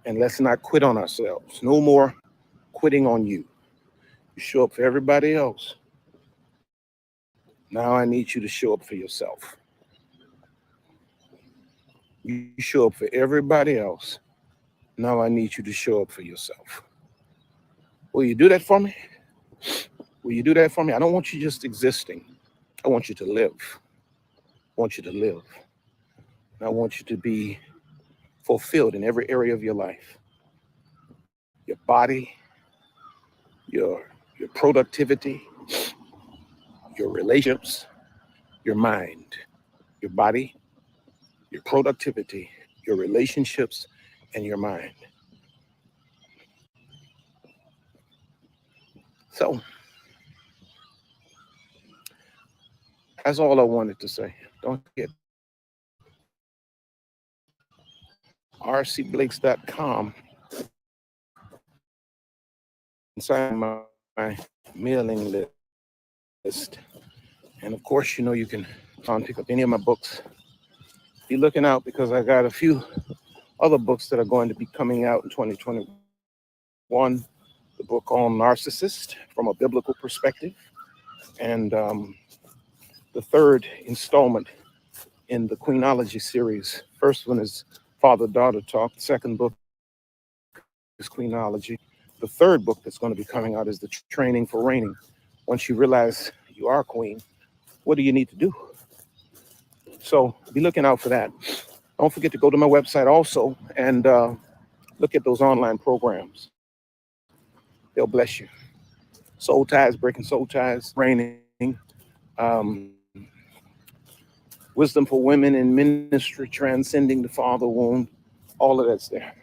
and let's not quit on ourselves. No more quitting on you. You show up for everybody else. Now I need you to show up for yourself. You show up for everybody else. Now I need you to show up for yourself. Will you do that for me? Will you do that for me? I don't want you just existing. I want you to live. I want you to live. And I want you to be fulfilled in every area of your life. Your body, your productivity, your relationships, your mind, your body, your productivity, your relationships, and your mind. So that's all I wanted to say. Don't forget, rcblakes.com. Inside my mailing list. And of course, you can pick up any of my books. Be looking out, because I got a few other books that are going to be coming out in 2021. The book on narcissist from a biblical perspective. And the third installment in the Queenology series. First one is Father-Daughter Talk. The second book is Queenology. The third book that's going to be coming out is The Training for Reigning. Once you realize you are a queen, what do you need to do? So be looking out for that. Don't forget to go to my website also and look at those online programs. They'll bless you. Soul Ties, Breaking Soul Ties, Reigning, um, Wisdom for Women in Ministry, Transcending the Father Wound. All of that's there.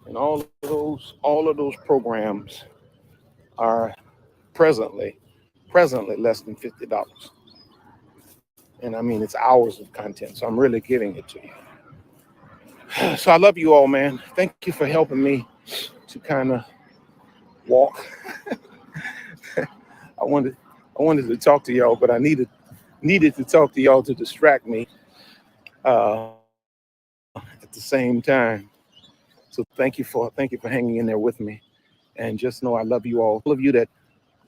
And all of those programs are presently less than $50. And I mean, it's hours of content. So I'm really giving it to you. So I love you all, man. Thank you for helping me to kind of walk. I wanted to talk to y'all, but I needed to talk to y'all to distract me at the same time. So thank you for hanging in there with me. And just know I love you all. All of you that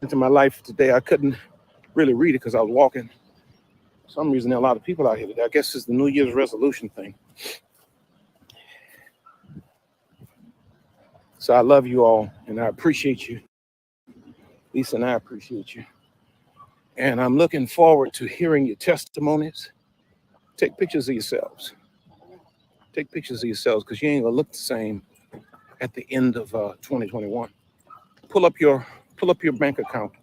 into my life today, I couldn't really read it because I was walking. For some reason, there are a lot of people out here today. I guess it's the New Year's resolution thing. So I love you all, and I appreciate you. Lisa and I appreciate you. And I'm looking forward to hearing your testimonies. Take pictures of yourselves. Take pictures of yourselves because you ain't gonna look the same at the end of 2021. Pull up your bank account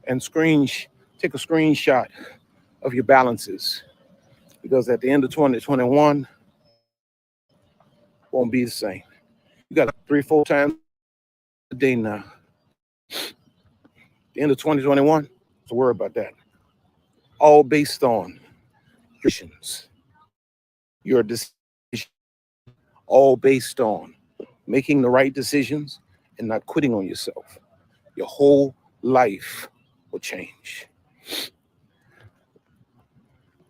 and take a screenshot of your balances because at the end of 2021 won't be the same. You got 3-4 times a day now. At the end of 2021, don't worry about that. All based on your decisions, all based on making the right decisions and not quitting on yourself. Your whole life will change.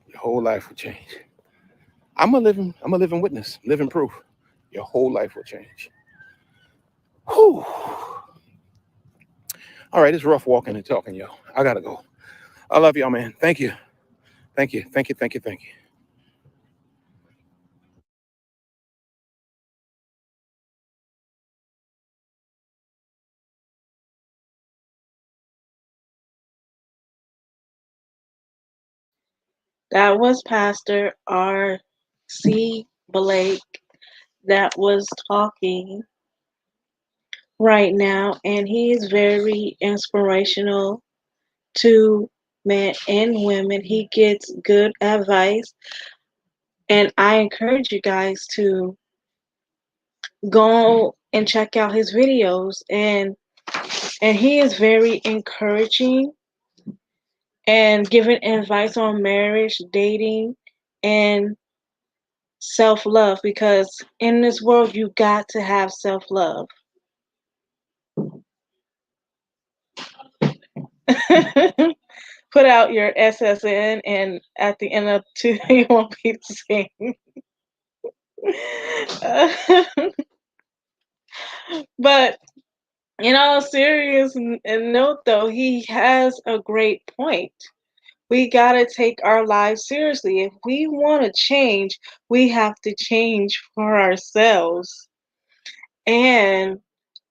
Your whole life will change. I'm a living witness, living proof. Your whole life will change. Whew. All right, it's rough walking and talking, y'all. I gotta go. I love y'all, man. Thank you. Thank you. Thank you. Thank you. Thank you. That was Pastor R.C. Blake that was talking right now, and he is very inspirational to men and women. He gets good advice, and I encourage you guys to go and check out his videos. And he is very encouraging and giving advice on marriage, dating, and self-love, because in this world you got to have self-love. Put out your SSN and at the end of two you won't be the same. But in all serious note though, he has a great point. We gotta take our lives seriously. If we want to change, we have to change for ourselves. And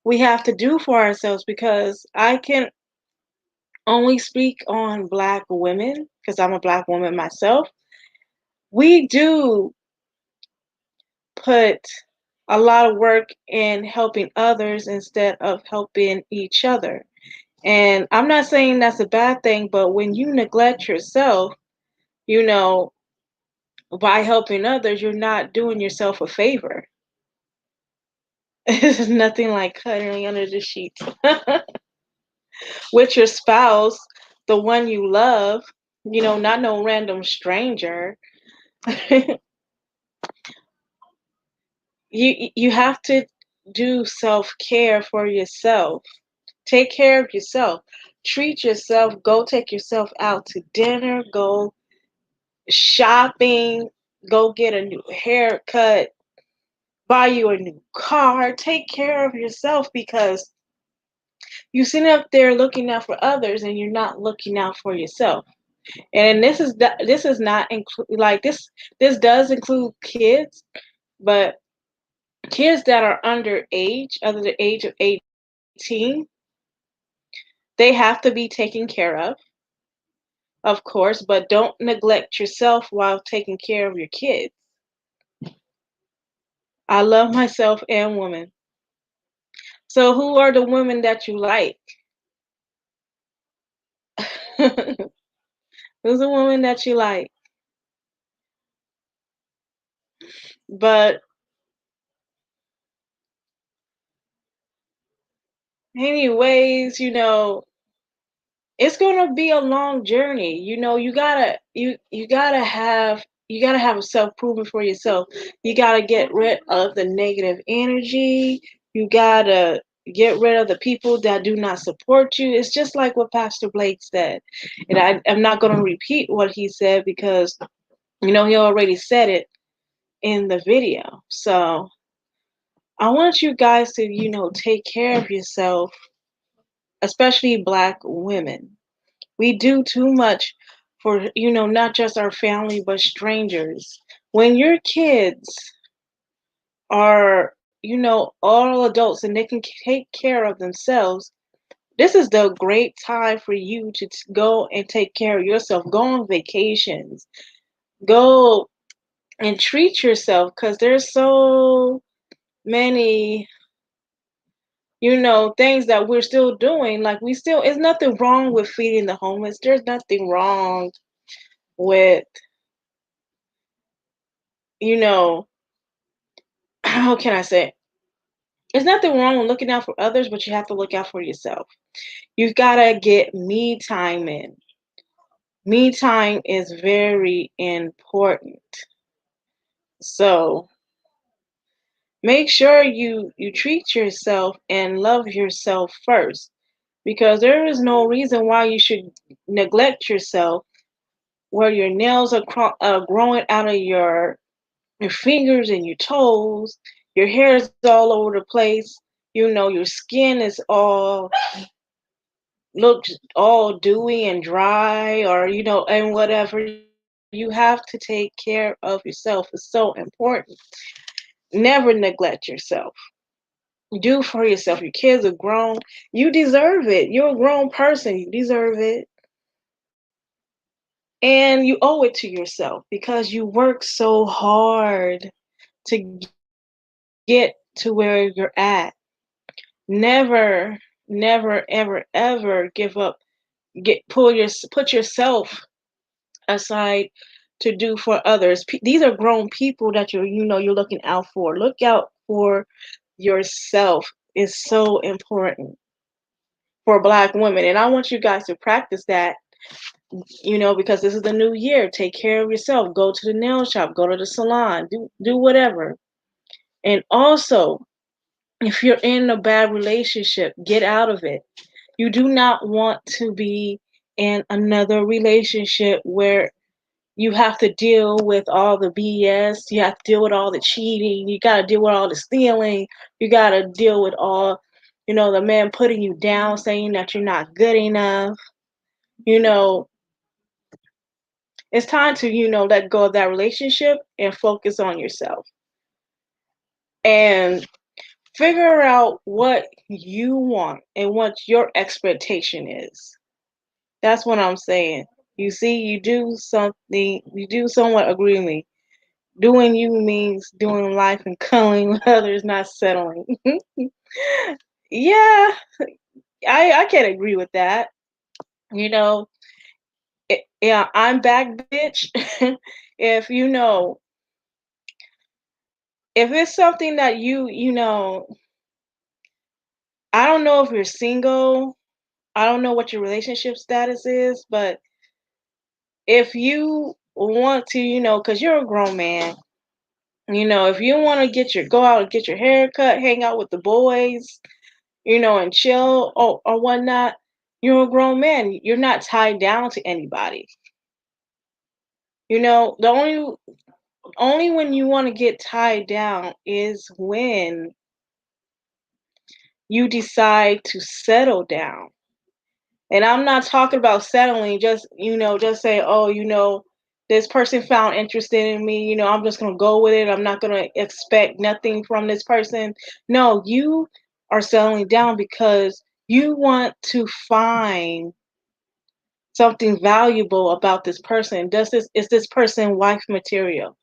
we have to do for ourselves, because I can only speak on Black women because I'm a Black woman myself. We do put a lot of work in helping others instead of helping each other. And I'm not saying that's a bad thing, but when you neglect yourself, you know, by helping others, you're not doing yourself a favor. It's nothing like cuddling under the sheets with your spouse, the one you love, not no random stranger. You have to do self-care for yourself. Take care of yourself. Treat yourself. Go take yourself out to dinner. Go shopping. Go get a new haircut. Buy you a new car. Take care of yourself, because You sit up there looking out for others, and you're not looking out for yourself. And this is not include like this does include kids, but kids that are under the age of 18, they have to be taken care of course, but don't neglect yourself while taking care of your kids. I love myself and women. So who are the women that you like? Who's the woman that you like? But anyways, it's gonna be a long journey. You gotta have a self proven for yourself. You gotta get rid of the negative energy. You gotta get rid of the people that do not support you. It's just like what Pastor Blake said. And I'm not gonna repeat what he said because he already said it in the video. So I want you guys to, take care of yourself, especially Black women. We do too much for, not just our family, but strangers. When your kids are, all adults and they can take care of themselves, this is the great time for you to go and take care of yourself. Go on vacations. Go and treat yourself because there's so many things that we're still doing. Like there's nothing wrong with feeding the homeless. There's nothing wrong with, you know, how can I say? There's nothing wrong with looking out for others, but you have to look out for yourself. You've got to get me time in. Me time is very important. So make sure you treat yourself and love yourself first because there is no reason why you should neglect yourself where your nails are growing out of your fingers and your toes, your hair is all over the place, your skin is all looks all dewy and dry or and whatever. You have to take care of yourself. It's so important. Never neglect yourself. Do for yourself. Your kids are grown. You deserve it. You're a grown person. You deserve it. And you owe it to yourself because you work so hard to get to where you're at. Never, never, ever, ever give up. Put yourself aside to do for others. These are grown people that you're looking out for. Look out for yourself is so important for Black women, and I want you guys to practice that. Because this is the new year. Take care of yourself. Go to the nail shop. Go to the salon. Do whatever. And also, if you're in a bad relationship, get out of it. You do not want to be in another relationship where you have to deal with all the BS. You have to deal with all the cheating. You got to deal with all the stealing. You got to deal with all, the man putting you down, saying that you're not good enough. You know, it's time to, let go of that relationship and focus on yourself. And figure out what you want and what your expectation is. That's what I'm saying. You see, you do somewhat agree with me. Doing you means doing life and cuddling with others, not settling. Yeah, I can agree with that. You know, yeah, I'm back, bitch. if you know, if it's something that I don't know if you're single. I don't know what your relationship status is, but if you want to, because you're a grown man, if you want to go out and get your hair cut, hang out with the boys, and chill or whatnot, you're a grown man. You're not tied down to anybody. The only when you want to get tied down is when you decide to settle down. And I'm not talking about settling, just, just say, oh, this person found interested in me, I'm just going to go with it. I'm not going to expect nothing from this person. No, you are settling down because you want to find something valuable about this person. Is this person wife material?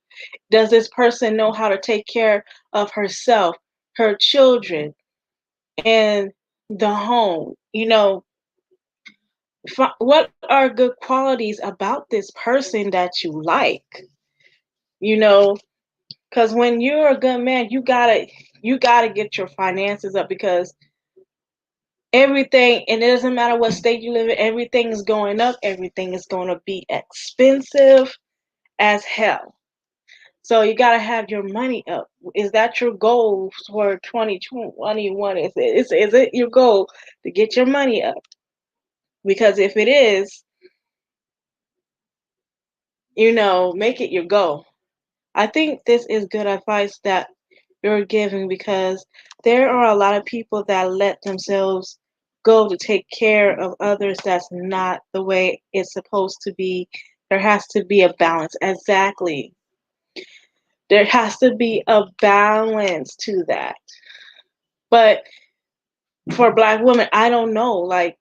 Does this person know how to take care of herself, her children, and the home? What are good qualities about this person that you like? You know, because when you're a good man, you gotta get your finances up, because everything, and it doesn't matter what state you live in, everything is going up. Everything is going to be expensive as hell. So you gotta have your money up. Is that your goal for 2021? Is it your goal to get your money up? Because if it is, make it your goal. I think this is good advice that you're giving, because there are a lot of people that let themselves go to take care of others. That's not the way it's supposed to be. There has to be a balance. Exactly. There has to be a balance to that. But for Black women, I don't know. Like,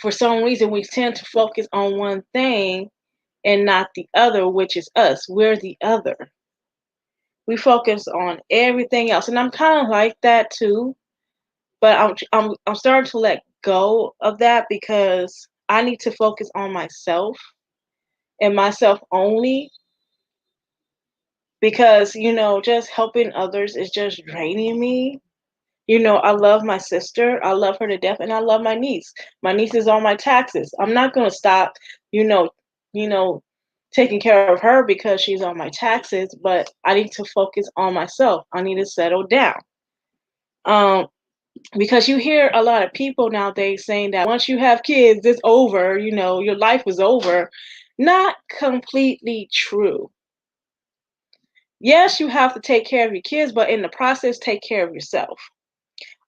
for some reason, we tend to focus on one thing and not the other, which is us. We're the other. We focus on everything else, and I'm kind of like that too. But I'm starting to let go of that, because I need to focus on myself and myself only. Because just helping others is just draining me. I love my sister. I love her to death, and I love my niece. My niece is on my taxes. I'm not gonna stop, you know, you know, taking care of her because she's on my taxes. But I need to focus on myself. I need to settle down. Um, because you hear a lot of people nowadays saying that once you have kids, it's over. Your life is over. Not completely true. Yes, you have to take care of your kids, but in the process, take care of yourself.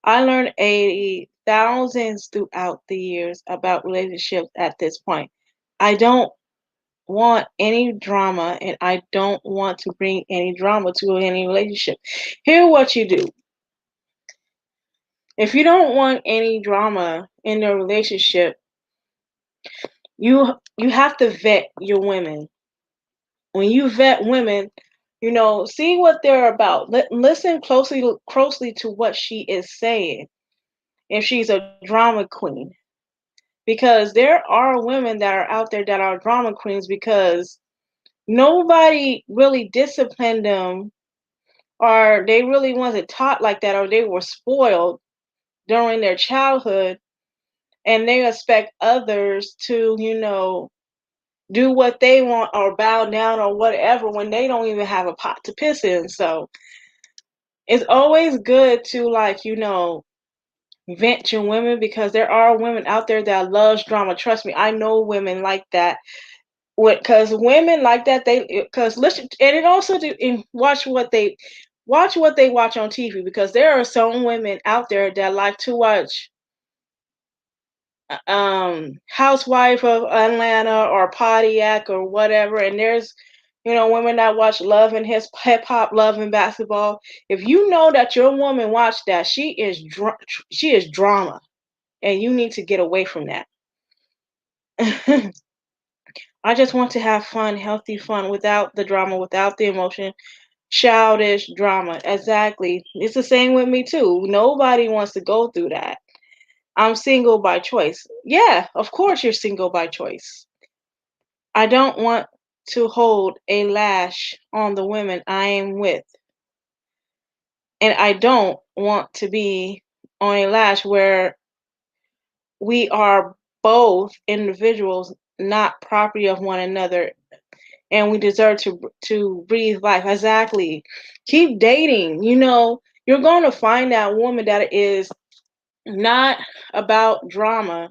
I learned a thousands throughout the years about relationships at this point. I don't want any drama, and I don't want to bring any drama to any relationship. Here what you do. If you don't want any drama in your relationship, you have to vet your women. When you vet women, see what they're about. Listen closely to what she is saying. If she's a drama queen, because there are women that are out there that are drama queens because nobody really disciplined them, or they really wasn't taught like that, or they were spoiled during their childhood, and they expect others to do what they want or bow down or whatever when they don't even have a pot to piss in. So it's always good to, like, vent your women, because there are women out there that loves drama. Trust me, I know women like that. Because women like that, because listen, and it also do, and watch what they watch on TV, because there are some women out there that like to watch Housewife of Atlanta or Pontiac or whatever, and there's women that watch Love and Hip Hop, Love and Basketball. If you know that your woman watched that, she is drama, and you need to get away from that. I just want to have fun, healthy fun, without the drama, without the emotion. Childish drama. Exactly. It's the same with me too. Nobody wants to go through that. I'm single by choice. Yeah, of course you're single by choice. I don't want to hold a lash on the women I am with. And I don't want to be on a lash where we are both individuals, not property of one another, and we deserve to breathe life. Exactly. Keep dating. You're going to find that woman that is not about drama.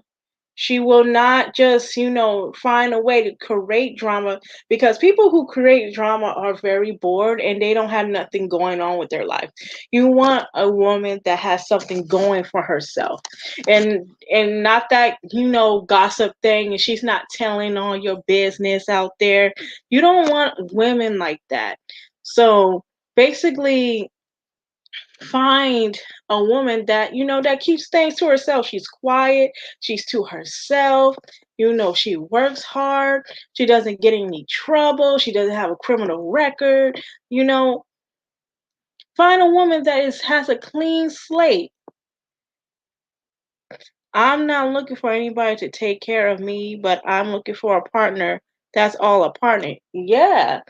She will not just, find a way to create drama, because people who create drama are very bored and they don't have nothing going on with their life. You want a woman that has something going for herself, and not that, gossip thing, and she's not telling all your business out there. You don't want women like that. So basically, find a woman that that keeps things to herself. She's quiet, she's to herself, she works hard, she doesn't get in any trouble, she doesn't have a criminal record. you know Find a woman that has a clean slate. I'm not looking for anybody to take care of me, but I'm looking for a partner that's all a partner. Yeah,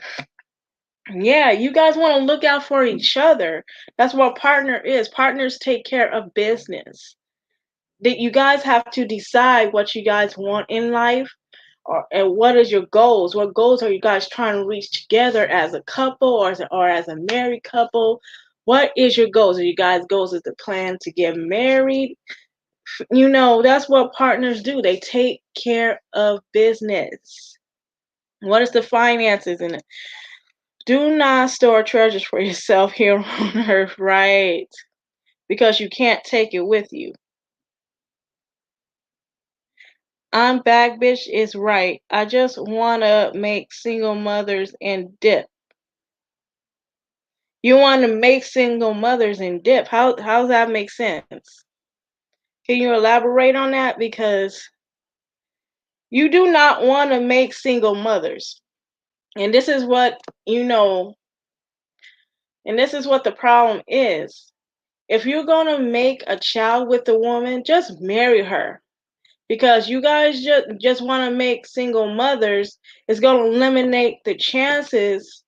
you guys want to look out for each other. That's what partner is. Partners take care of business. That you guys have to decide what you guys want in life, and what is your goals. What goals are you guys trying to reach together as a couple, or as a married couple? What is your goals? Are you guys goals is the plan to get married? That's what partners do. They take care of business. What is the finances in it? Do not store treasures for yourself here on earth, right? Because you can't take it with you. I'm back, bitch is right. I just wanna make single mothers and dip. You want to make single mothers and dip. How does that make sense? Can you elaborate on that? Because you do not want to make single mothers. And this is what and this is what the problem is. If you're gonna make a child with a woman, just marry her. Because you guys just want to make single mothers, it's going to eliminate the chances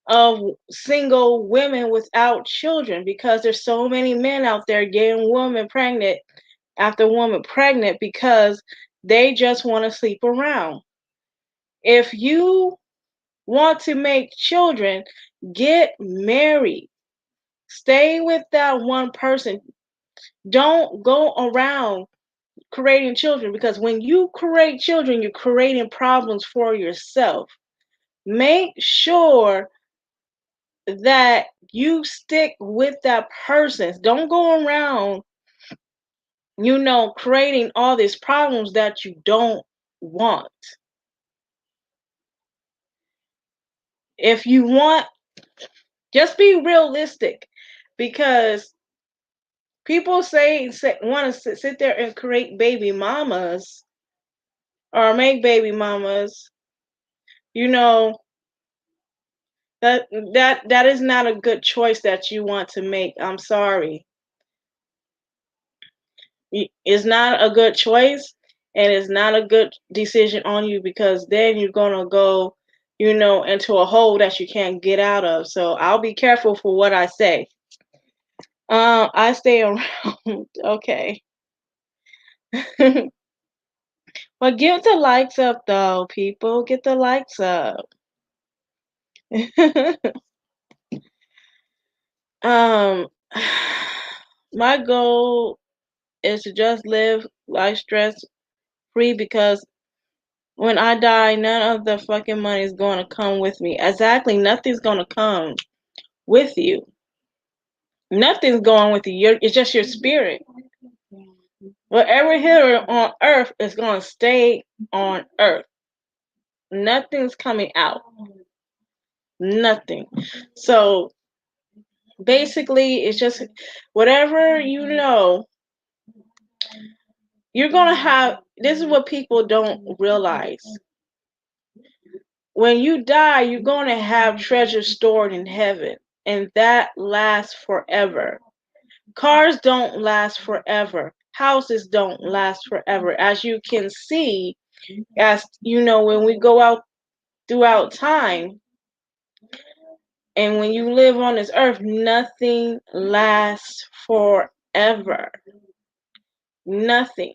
of single women without children, because there's so many men out there getting woman pregnant after woman pregnant because they just want to sleep around. If you want to make children, get married. Stay with that one person. Don't go around creating children, because when you create children, you're creating problems for yourself. Make sure that you stick with that person. Don't go around, creating all these problems that you don't want. If you want, just be realistic, because people want to sit there and create baby mamas or make baby mamas. You know, that is not a good choice that you want to make. I'm sorry. It's not a good choice, and it's not a good decision on you, because then you're gonna go, into a hole that you can't get out of. So I'll be careful for what I say. I stay around. Okay. Well, get the likes up though, people. Get the likes up. um my goal is to just live life stress free, because when I die, none of the fucking money is going to come with me. Exactly, nothing's going to come with you. Nothing's going with you. It's just your spirit. Whatever here on earth is going to stay on earth. Nothing's coming out. Nothing. So basically, it's just whatever you're going to have. This is what people don't realize. When you die, you're going to have treasure stored in heaven, and that lasts forever. Cars don't last forever. Houses don't last forever. As you can see, when we go out throughout time, and when you live on this earth, nothing lasts forever. Nothing.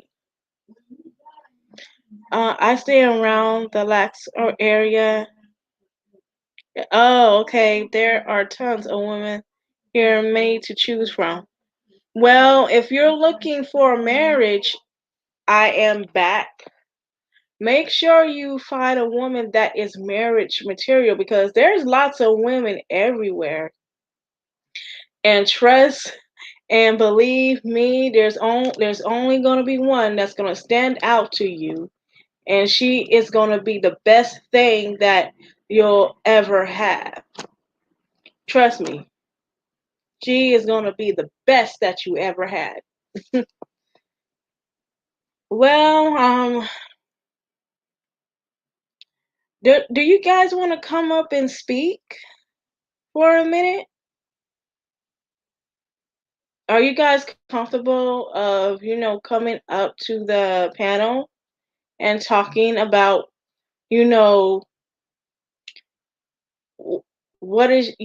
I stay around the Lax area. Oh, okay. There are tons of women here, many to choose from. Well, if you're looking for a marriage, I am back. Make sure you find a woman that is marriage material because there's lots of women everywhere. And trust and believe me, there's only going to be one that's going to stand out to you, and she is going to be the best thing that you'll ever have. Trust me. She is going to be the best that you ever had. Well, do you guys want to come up and speak for a minute? Are you guys comfortable of, coming up to the panel and talking about, you know, what is,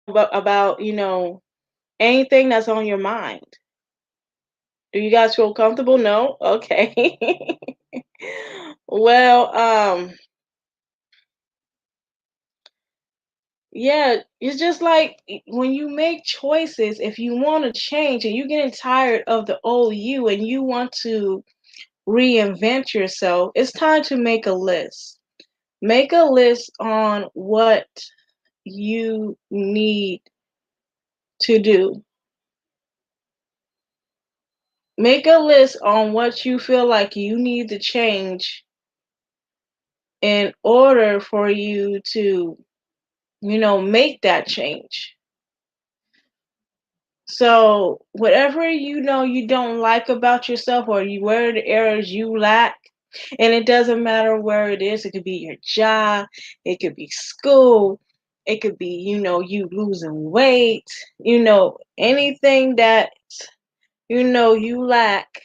about, anything that's on your mind? Do you guys feel comfortable? No? Okay. Well, yeah, it's just like when you make choices, if you want to change and you're getting tired of the old you and you want to reinvent yourself, it's time to make a list. Make a list on what you need to do. Make a list on what you feel like you need to change in order for you to, make that change. So whatever you don't like about yourself or where the areas you lack, and it doesn't matter where it is, it could be your job, it could be school, it could be, you losing weight, anything that you lack,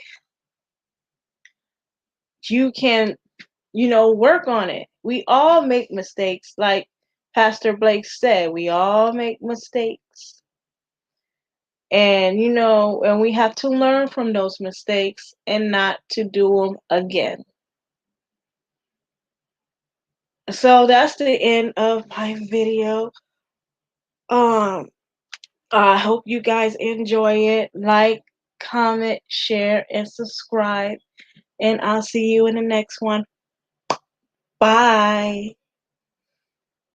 you can, work on it. We all make mistakes, like Pastor Blake said, we all make mistakes. And we have to learn from those mistakes and not to do them again. So that's the end of my video. Um, I hope you guys enjoy it. Like, comment, share, and subscribe. And I'll see you in the next one. Bye.